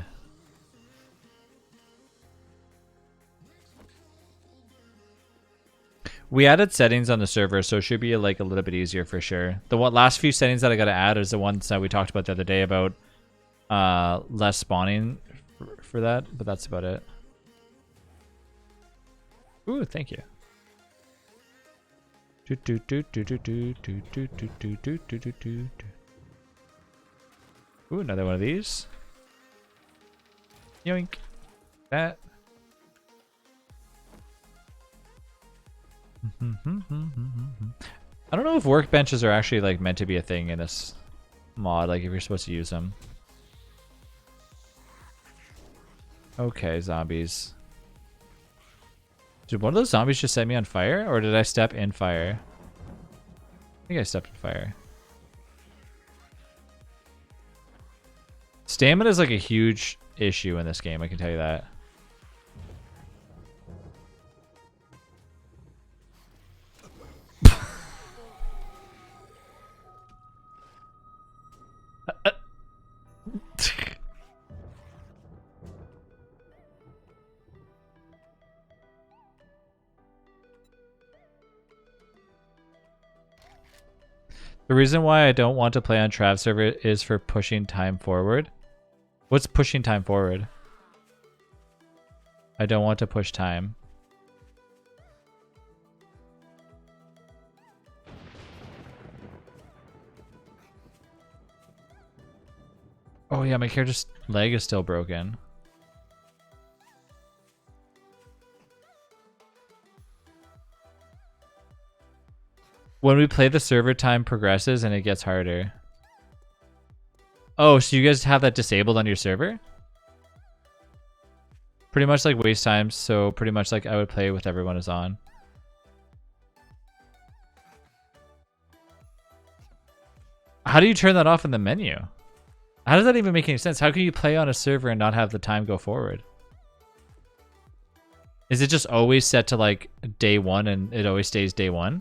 We added settings on the server, so it should be like a little bit easier for sure. The last few settings that I gotta add is the ones that we talked about the other day about less spawning for that, but that's about it. Ooh, thank you. Ooh, another one of these. Yoink. That. I don't know if workbenches are actually like meant to be a thing in this mod, like if you're supposed to use them. Okay, zombies. Did one of those zombies just set me on fire, or did I step in fire? I think I stepped in fire. Stamina is like a huge issue in this game, I can tell you that. The reason why I don't want to play on Trav server is for pushing time forward. What's pushing time forward? I don't want to push time. Oh yeah, my character's leg is still broken. When we play, the server time progresses and it gets harder. Oh, so you guys have that disabled on your server? Pretty much like waste time, so pretty much like I would play with everyone is on. How do you turn that off in the menu? How does that even make any sense? How can you play on a server and not have the time go forward? Is it just always set to like day 1 and it always stays day 1?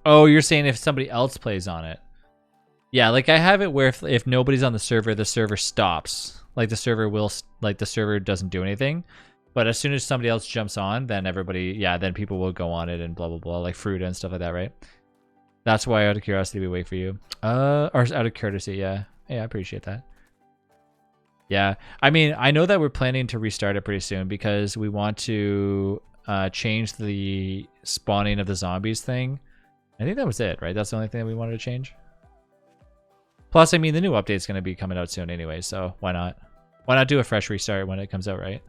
Oh, you're saying if somebody else plays on it. Yeah, like I have it where if nobody's on the server stops. Like the server doesn't do anything. But as soon as somebody else jumps on, then then people will go on it and blah, blah, blah, like Fruita and stuff like that, right? That's why out of curiosity we wait for you. Or out of courtesy, yeah. Yeah, I appreciate that. Yeah, I mean, I know that we're planning to restart it pretty soon because we want to change the spawning of the zombies thing. I think that was it, right? That's the only thing that we wanted to change. Plus, I mean, the new update's going to be coming out soon anyway, so why not? Why not do a fresh restart when it comes out, right?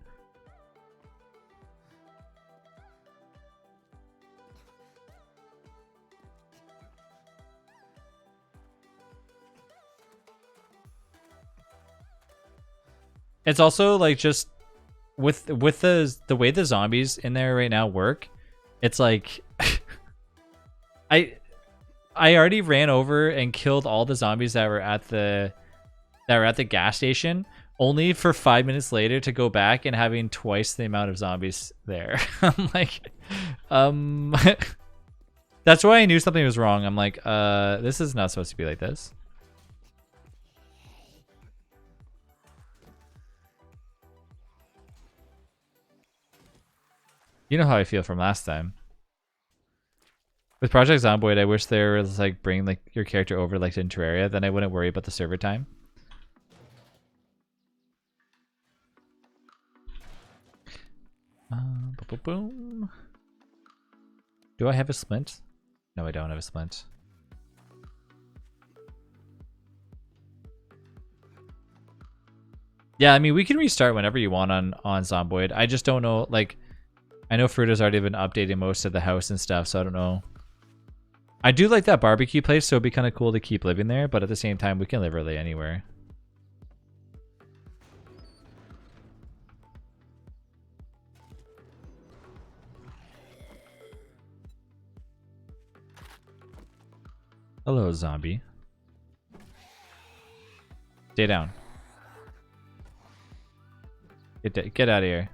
It's also like just with the way the zombies in there right now work, it's like I already ran over and killed all the zombies that were at the gas station, only for 5 minutes later to go back and having twice the amount of zombies there. I'm like, that's why I knew something was wrong. I'm like, this is not supposed to be like this. You know how I feel from last time. With Project Zomboid, I wish there was like bring like your character over like to Terraria, then I wouldn't worry about the server time. Boom. Do I have a splint? No, I don't have a splint. Yeah, I mean we can restart whenever you want on Zomboid. I just don't know, like I know Fruita's already been updating most of the house and stuff, so I don't know. I do like that barbecue place, so it'd be kind of cool to keep living there, but at the same time, we can live really anywhere. Hello, zombie. Stay down. Get out of here.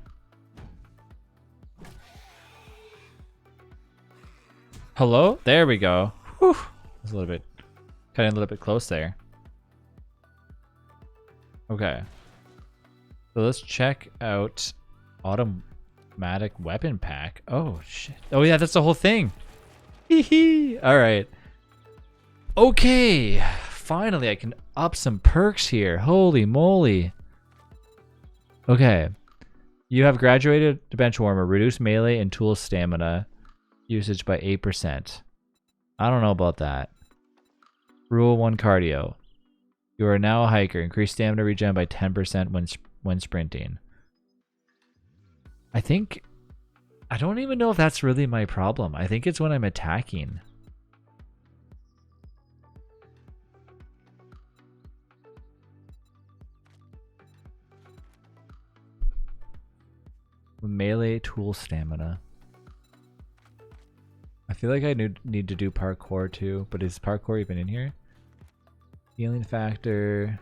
Hello? There we go. Whew. That's a little bit, cutting a little bit close there. Okay. So let's check out automatic weapon pack. Oh shit. Oh yeah, that's the whole thing. Hee hee. All right. Okay. Finally, I can up some perks here. Holy moly. Okay. You have graduated to Benchwarmer. Reduce melee and tool stamina usage by 8%. I don't know about that. Rule 1 cardio. You are now a hiker. Increase stamina regen by 10% when sprinting. I don't even know if that's really my problem. I think it's when I'm attacking. Melee tool stamina. I feel like I need to do parkour too, but is parkour even in here? Healing factor.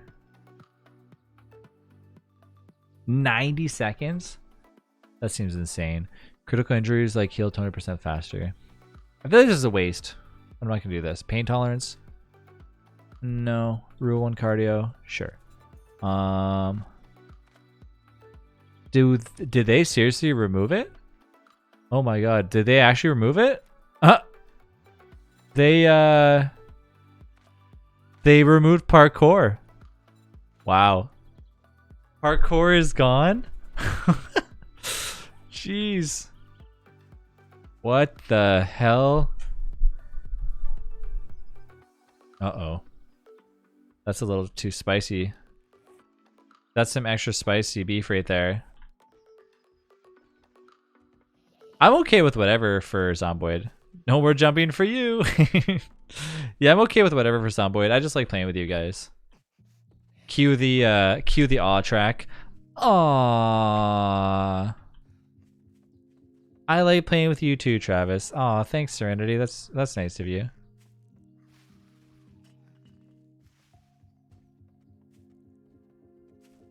90 seconds? That seems insane. Critical injuries like heal 20% faster. I feel like this is a waste. I'm not gonna do this. Pain tolerance? No. Rule 1 cardio? Sure. Did they seriously remove it? Oh my god, did they actually remove it? They removed parkour. Wow. Parkour is gone? Jeez. What the hell? Uh-oh. That's a little too spicy. That's some extra spicy beef right there. I'm okay with whatever for Zomboid. No more jumping for you. Yeah, I'm okay with whatever for Zomboid. I just like playing with you guys. Cue the aw track. Aww. I like playing with you too, Travis. Aw, thanks, Serenity. That's nice of you.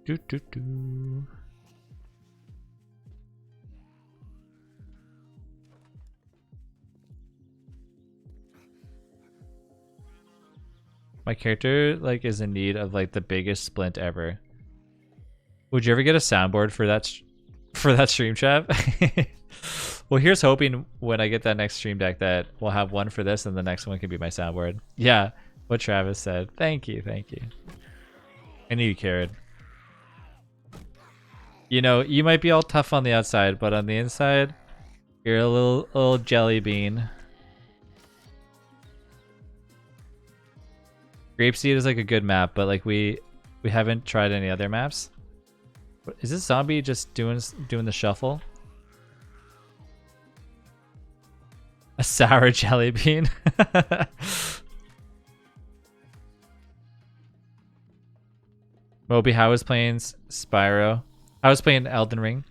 Do do do. My character like is in need of like the biggest splint ever. Would you ever get a soundboard for that stream chat? Well, here's hoping when I get that next stream deck that we'll have one for this and the next one can be my soundboard. Yeah, what Travis said. Thank you, thank you. I knew you cared. You know, you might be all tough on the outside, but on the inside, you're a little jelly bean. Grapeseed is like a good map, but like we haven't tried any other maps. Is this zombie just doing the shuffle? A sour jelly bean. Moby, how was playing Spyro? I was playing Elden Ring.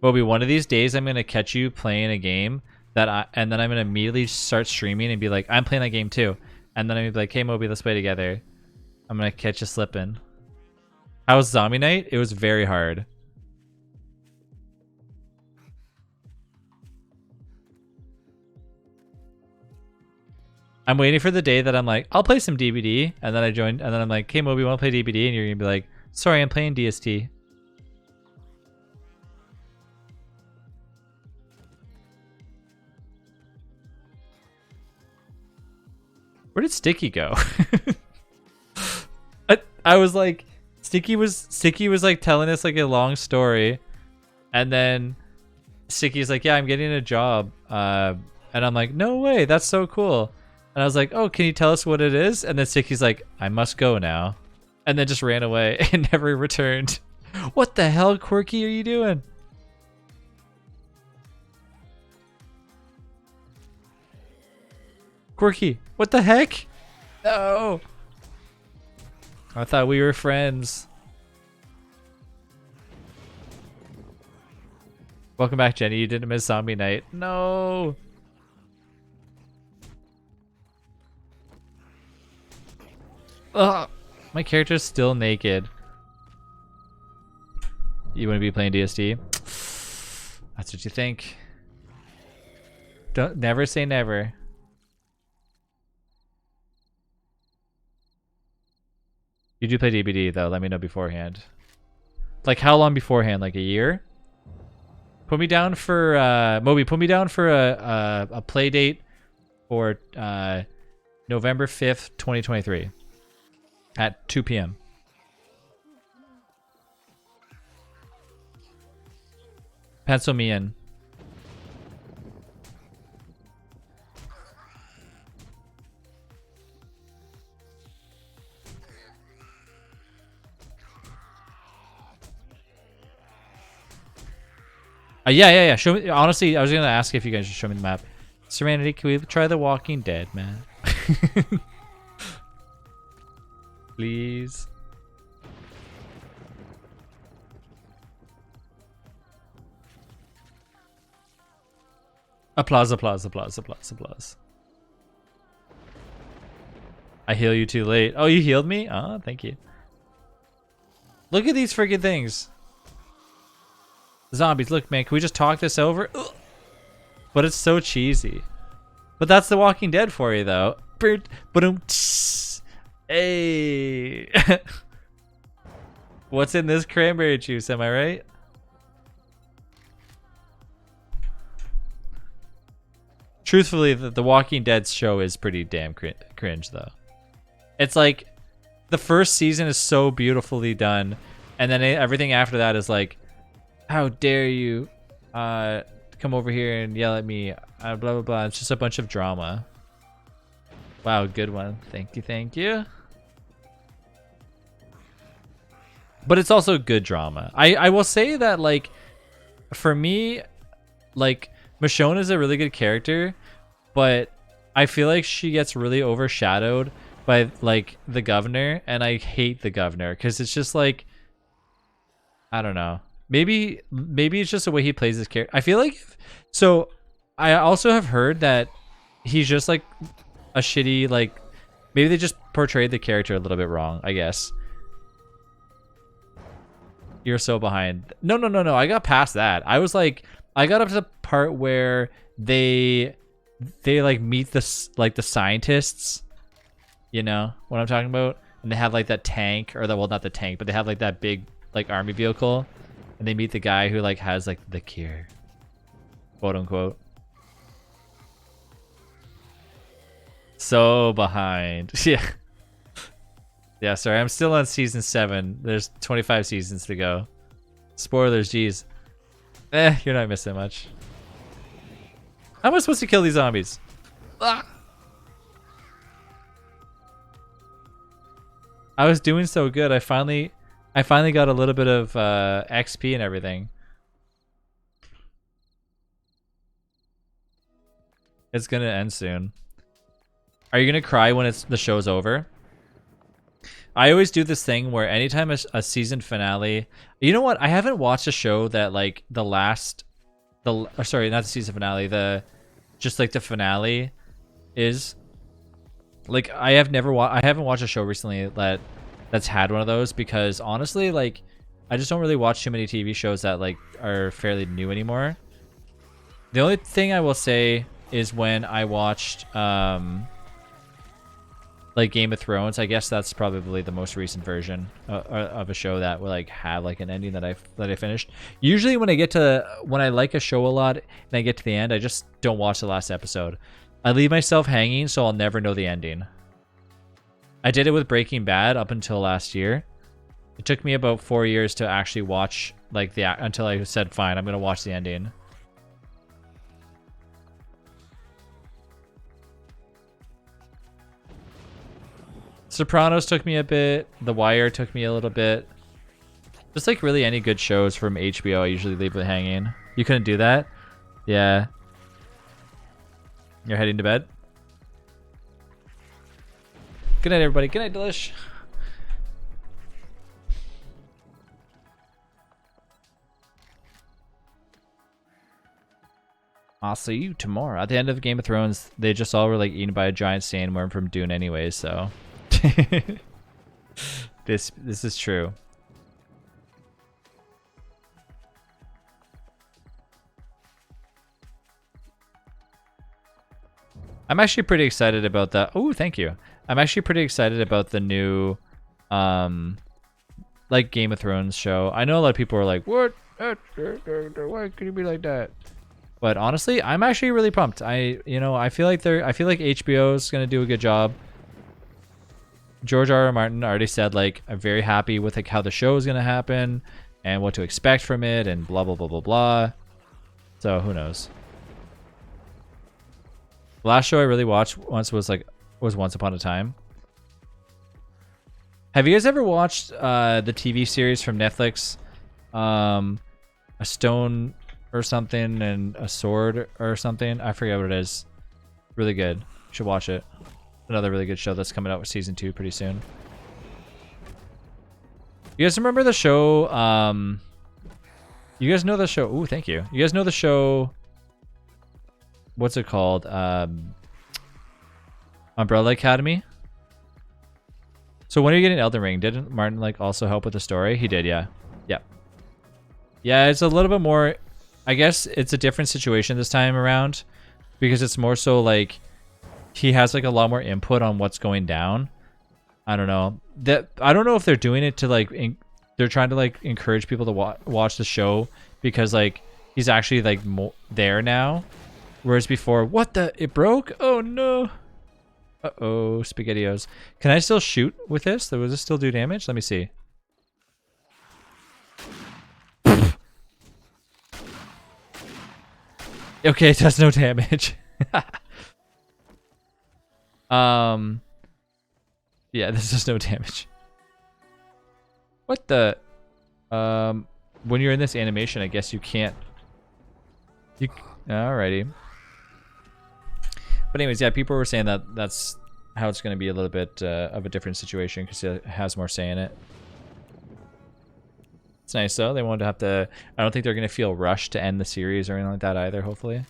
Moby, one of these days I'm gonna catch you playing a game and then I'm gonna immediately start streaming and be like, I'm playing that game too. And then I'm gonna be like, hey Moby, let's play together. I'm gonna catch you slipping. How was Zombie Night? It was very hard. I'm waiting for the day that I'm like, I'll play some DBD, and then I join, and then I'm like, hey Moby, wanna play DBD? And you're gonna be like, sorry, I'm playing DST. Where did Sticky go? I was like, Sticky was like telling us like a long story, and then Sticky's like, yeah, I'm getting a job, and I'm like, no way, that's so cool. And I was like, oh, can you tell us what it is? And then Sticky's like, I must go now, and then just ran away and never returned. What the hell, Quirky, are you doing? Quirky, what the heck? No. I thought we were friends. Welcome back, Jenny. You didn't miss Zombie Night. No. Ugh. My character's still naked. You want to be playing DSD? That's what you think. Don't never say never. You do play DBD though, let me know beforehand. Like how long beforehand? Like a year? Put me down for Moby, put me down for a play date for November 5th, 2023 at 2 p.m. Pencil me in. Yeah. Show me. Honestly, I was gonna ask if you guys should show me the map. Serenity, can we try The Walking Dead, man? Please. Applause, applause, applause, applause, applause. I heal you too late. Oh, you healed me? Oh, thank you. Look at these freaking things. Zombies, look, man, can we just talk this over? Ugh. But it's so cheesy. But that's The Walking Dead for you, though. Hey. What's in this cranberry juice, am I right? Truthfully, the Walking Dead show is pretty damn cringe, though. It's like, the first season is so beautifully done, and then everything after that is like, how dare you come over here and yell at me, blah, blah, blah. It's just a bunch of drama. Wow, good one. Thank you, thank you. but it's also good drama. I will say that, like, for me, like, Michonne is a really good character, but I feel like she gets really overshadowed by, like, the governor, and I hate the governor because it's just like, I don't know. Maybe it's just the way he plays his character. I feel like so I also have heard that he's just like a shitty, like, maybe they just portrayed the character a little bit wrong, I guess. You're so behind. No. I got past that. I was like, I got up to the part where they like meet the scientists. You know what I'm talking about? And they have like that tank, or well, not the tank, but they have like that big like army vehicle, and they meet the guy who like has like the cure, quote unquote. So behind. Yeah, sorry, I'm still on season 7. There's 25 seasons to go. Spoilers, geez. You're not missing much. How am I supposed to kill these zombies? Ah! I was doing so good. I finally got a little bit of XP and everything. It's gonna end soon. Are you gonna cry when the show's over? I always do this thing where anytime a season finale, you know what? I haven't watched a show that like sorry, not the season finale, just like the finale is like, I haven't watched a show recently that's had one of those, because honestly, like, I just don't really watch too many TV shows that like are fairly new anymore. The only thing I will say is when I watched like Game of Thrones. I guess that's probably the most recent version of a show that will like have like an ending that I finished. Usually when I like a show a lot and I get to the end, I just don't watch the last episode. I leave myself hanging, so I'll never know the ending. I did it with Breaking Bad up until last year. It took me about 4 years to actually watch like until I said, fine, I'm gonna watch the ending. Sopranos took me a bit. The Wire took me a little bit. Just like really any good shows from HBO, I usually leave it hanging. You couldn't do that? Yeah. You're heading to bed? Good night, everybody. Good night, Delish. I'll see you tomorrow. At the end of Game of Thrones, they just all were like eaten by a giant sandworm from Dune anyways, so... This is true. I'm actually pretty excited about that. Oh, thank you. I'm actually pretty excited about the new like Game of Thrones show. I know a lot of people are like, what? Why could you be like that? But honestly, I'm actually really pumped. I feel like HBO is gonna do a good job. George R.R. Martin already said, like, I'm very happy with like how the show is gonna happen and what to expect from it and blah blah blah blah blah. So who knows? The last show I really watched once was Once Upon a Time. Have you guys ever watched the TV series from Netflix, A Stone or something and a Sword or something? I forget what it is. Really good. You should watch it. Another really good show that's coming out with season 2 pretty soon. You guys remember the show? You guys know the show? Ooh, thank you. You guys know the show? What's it called? Umbrella Academy. So when are you getting Elden Ring? Didn't Martin like also help with the story? He did, yeah. Yeah. Yeah, it's a little bit more. I guess it's a different situation this time around because it's more so like he has like a lot more input on what's going down. I don't know. I don't know if they're doing it to like they're trying to like encourage people to watch the show because like he's actually like there now, whereas before, it broke? Oh no. Uh-oh, SpaghettiOs. Can I still shoot with this? Does this still do damage? Let me see. Okay, it does no damage. Yeah, this does no damage. What the? When you're in this animation, I guess you can't. Alrighty. But anyways, yeah, people were saying that that's how it's going to be a little bit of a different situation because it has more say in it. It's nice though. They won't have to. I don't think they're going to feel rushed to end the series or anything like that either. Hopefully.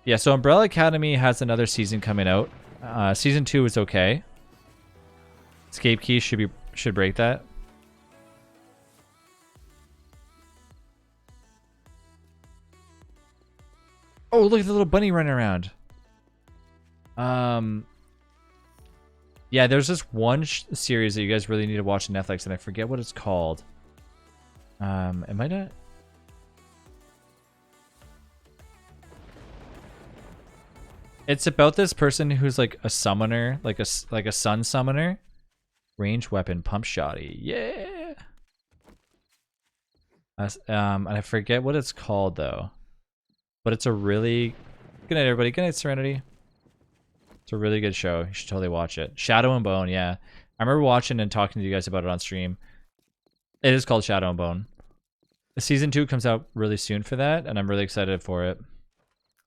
Yeah. So Umbrella Academy has another season coming out. Season 2 is okay. Escape key should break that. Oh, look at the little bunny running around. Yeah, there's this one series that you guys really need to watch on Netflix, and I forget what it's called. Am I not? It's about this person who's like a summoner, like a sun summoner. Range weapon, pump shotty. Yeah. And I forget what it's called though. But it's a really good night, everybody. Good night, Serenity. It's a really good show. You should totally watch it. Shadow and Bone, yeah. I remember watching and talking to you guys about it on stream. It is called Shadow and Bone. The season 2 comes out really soon for that, and I'm really excited for it.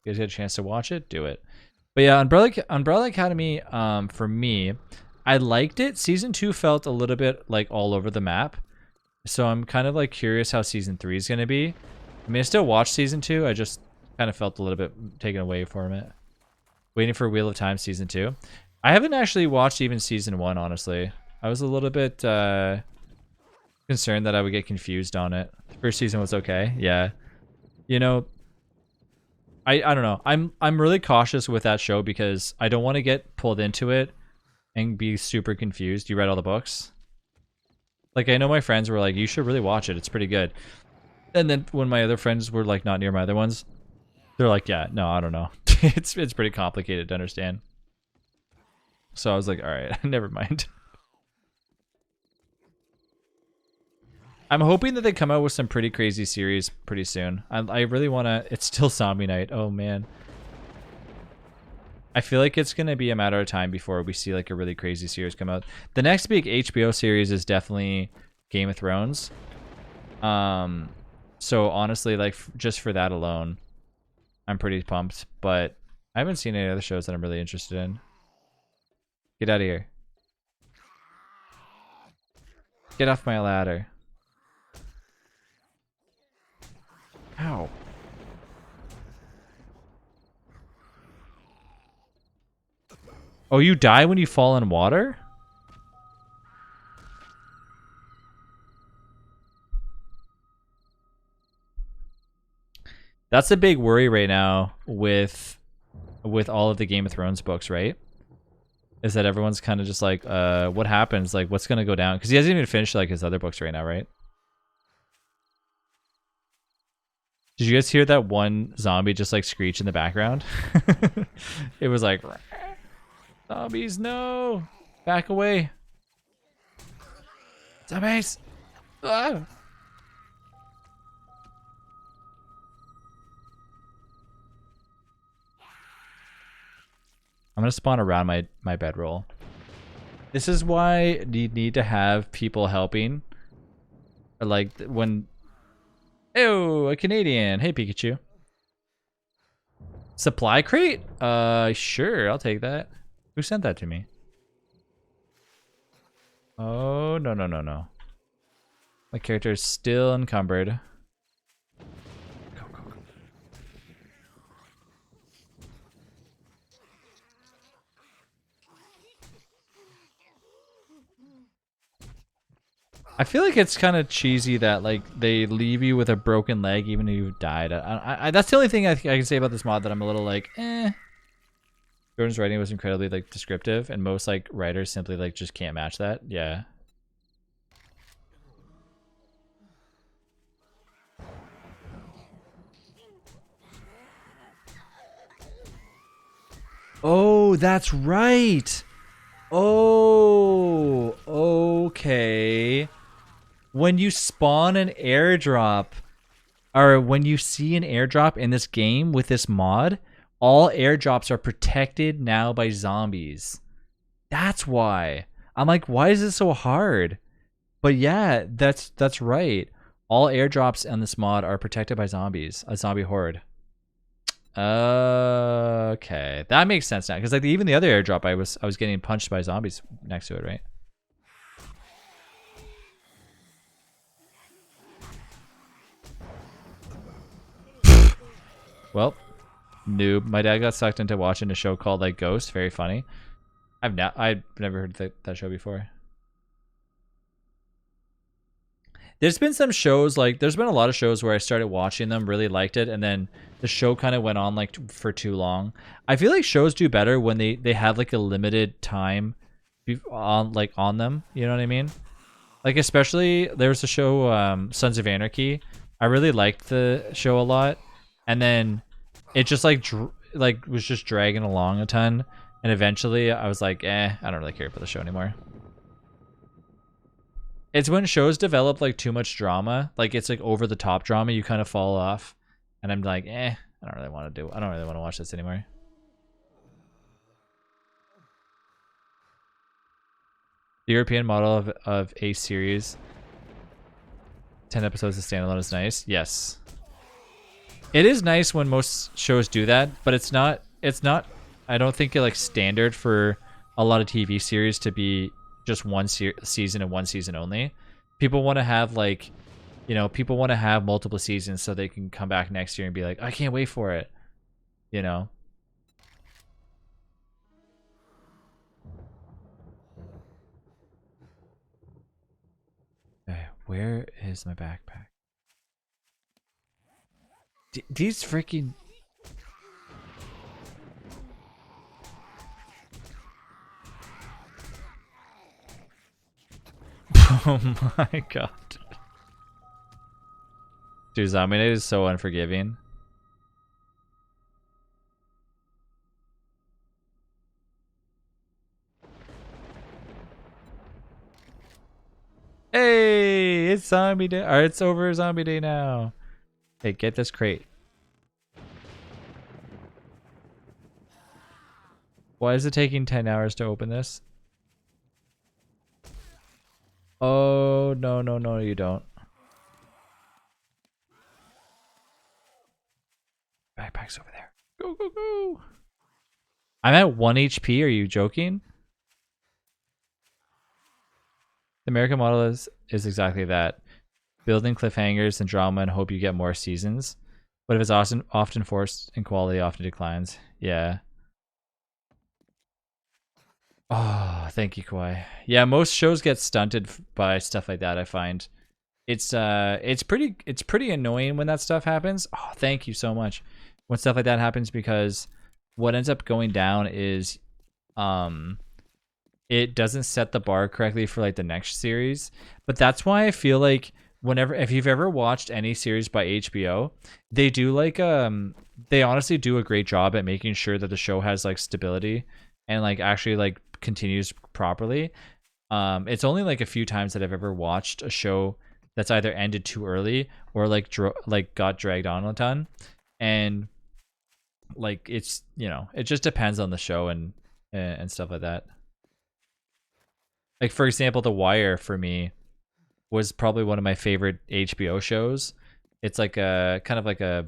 You guys get a chance to watch it? Do it. But yeah, Umbrella Academy, for me, I liked it. Season 2 felt a little bit like all over the map. So I'm kind of like curious how season 3 is going to be. I mean, I still watched season 2. I just kind of felt a little bit taken away from it. Waiting for Wheel of Time season 2. I haven't actually watched even season 1, honestly. I was a little bit concerned that I would get confused on it. The first season was okay. Yeah. You know, I don't know. I'm really cautious with that show because I don't want to get pulled into it and be super confused. You read all the books? Like, I know my friends were like, you should really watch it. It's pretty good. And then when my other friends were like not near my other ones, they're like, yeah, no, I don't know. it's pretty complicated to understand. So I was like, all right, never mind. I'm hoping that they come out with some pretty crazy series pretty soon. I really want to. It's still Zombie Night. Oh man. I feel like it's going to be a matter of time before we see like a really crazy series come out. The next big HBO series is definitely Game of Thrones. So honestly, like just for that alone, I'm pretty pumped, but I haven't seen any other shows that I'm really interested in. Get out of here. Get off my ladder. Ow. Oh, you die when you fall in water? That's a big worry right now with all of the Game of Thrones books, right? Is that everyone's kind of just like, what happens? Like, what's gonna go down? Because he hasn't even finished like his other books right now, right? Did you guys hear that one zombie just like screech in the background? It was like, zombies, no! Back away! Zombies! Ah! I'm gonna spawn around my bedroll. This is why you need to have people helping. Like when... Ew, a Canadian. Hey, Pikachu. Supply crate? Sure, I'll take that. Who sent that to me? Oh, no, no, no, no. My character is still encumbered. Go, go, go. I feel like it's kind of cheesy that like they leave you with a broken leg even though you've died. That's the only thing I can say about this mod that I'm a little like, eh. Jordan's writing was incredibly like descriptive, and most like writers simply like just can't match that. Yeah. Oh, that's right. Oh, okay. When you spawn an airdrop, or when you see an airdrop in this game with this mod, all airdrops are protected now by zombies. That's why. I'm like, why is this so hard? But yeah, that's right. All airdrops on this mod are protected by zombies, a zombie horde. Okay, that makes sense now. Because like even the other airdrop, I was getting punched by zombies next to it, right? Well, noob. My dad got sucked into watching a show called like Ghost. Very funny. I've never heard that show before. There's been some shows, like there's been a lot of shows where I started watching them, really liked it, and then the show kind of went on like for too long. I feel like shows do better when they have like a limited time on them. You know what I mean? Like especially there was a show Sons of Anarchy. I really liked the show a lot, and then it just like was just dragging along a ton, and eventually I was like, I don't really care about the show anymore. It's when shows develop like too much drama, like it's like over the top drama, you kind of fall off, and I'm like, I don't really want to watch this anymore. The European model of a series, 10 episodes of standalone is nice. Yes, it is nice when most shows do that, but it's not. I don't think it like standard for a lot of TV series to be just one season and one season only. People want to have like, people want to have multiple seasons so they can come back next year and be like, I can't wait for it. Okay, where is my backpack? These freaking... Oh my god. Dude, ZombieDayz is so unforgiving. Hey, it's Zombie Day. Or it's over Zombie Day now. Hey, get this crate. Why is it taking 10 hours to open this? Oh, no, you don't. Backpack's over there. Go, go, go. I'm at 1 HP. Are you joking? The American model is exactly that. Building cliffhangers and drama and hope you get more seasons. But if it's often forced and quality often declines. Yeah. Oh, thank you, Kawhi. Yeah, most shows get stunted by stuff like that, I find. It's pretty annoying when that stuff happens. Oh, thank you so much. When stuff like that happens, because what ends up going down is it doesn't set the bar correctly for like the next series. But that's why I feel like if you've ever watched any series by HBO, they do like they honestly do a great job at making sure that the show has like stability and like actually like continues properly. It's only like a few times that I've ever watched a show that's either ended too early or like got dragged on a ton, and like it's it just depends on the show and stuff like that. Like for example, The Wire for me was probably one of my favorite HBO shows. It's like a kind of like a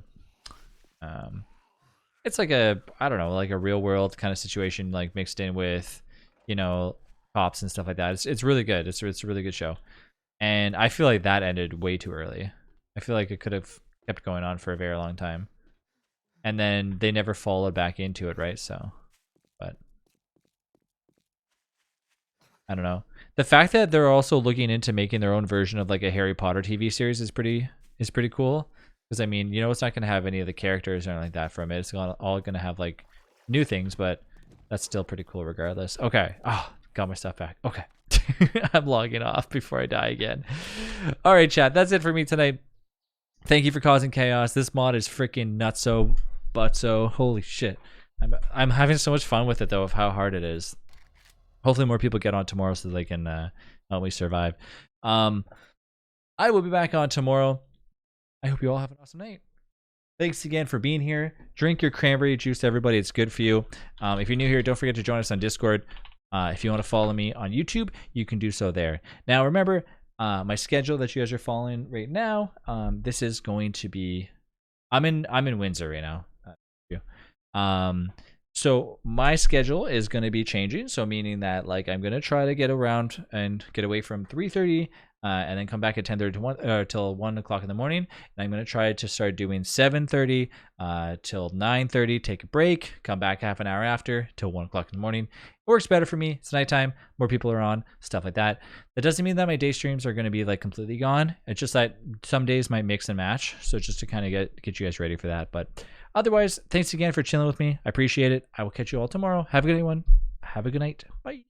it's like a, I don't know, like a real world kind of situation, like mixed in with cops and stuff like that. It's really good. It's a really good show, and I feel like that ended way too early. I feel like it could have kept going on for a very long time, and then they never followed back into it, right? So, but I don't know. The fact that they're also looking into making their own version of like a Harry Potter TV series is pretty cool. Because I mean, it's not going to have any of the characters or anything like that from it. It's all going to have like new things, but that's still pretty cool regardless. Okay. Oh, got my stuff back. Okay. I'm logging off before I die again. All right, chat. That's it for me tonight. Thank you for causing chaos. This mod is freaking nutso, butso. Holy shit. I'm having so much fun with it though, of how hard it is. Hopefully more people get on tomorrow so they can help me survive. I will be back on tomorrow. I hope you all have an awesome night. Thanks again for being here. Drink your cranberry juice, everybody. It's good for you. If you're new here, don't forget to join us on Discord. If you want to follow me on YouTube, you can do so there. Now, remember, my schedule that you guys are following right now, this is going to be, I'm in Windsor right now. So my schedule is going to be changing. So meaning that like I'm going to try to get around and get away from 3:30 and then come back at 10:30 to 1 till 1 o'clock in the morning. And I'm going to try to start doing 7:30 till 9:30, take a break, come back half an hour after till 1 o'clock in the morning. It works better for me. It's nighttime, more people are on, stuff like that. That doesn't mean that my day streams are going to be like completely gone. It's just that some days might mix and match. So just to kind of get you guys ready for that. But otherwise, thanks again for chilling with me. I appreciate it. I will catch you all tomorrow. Have a good one. Have a good night. Bye.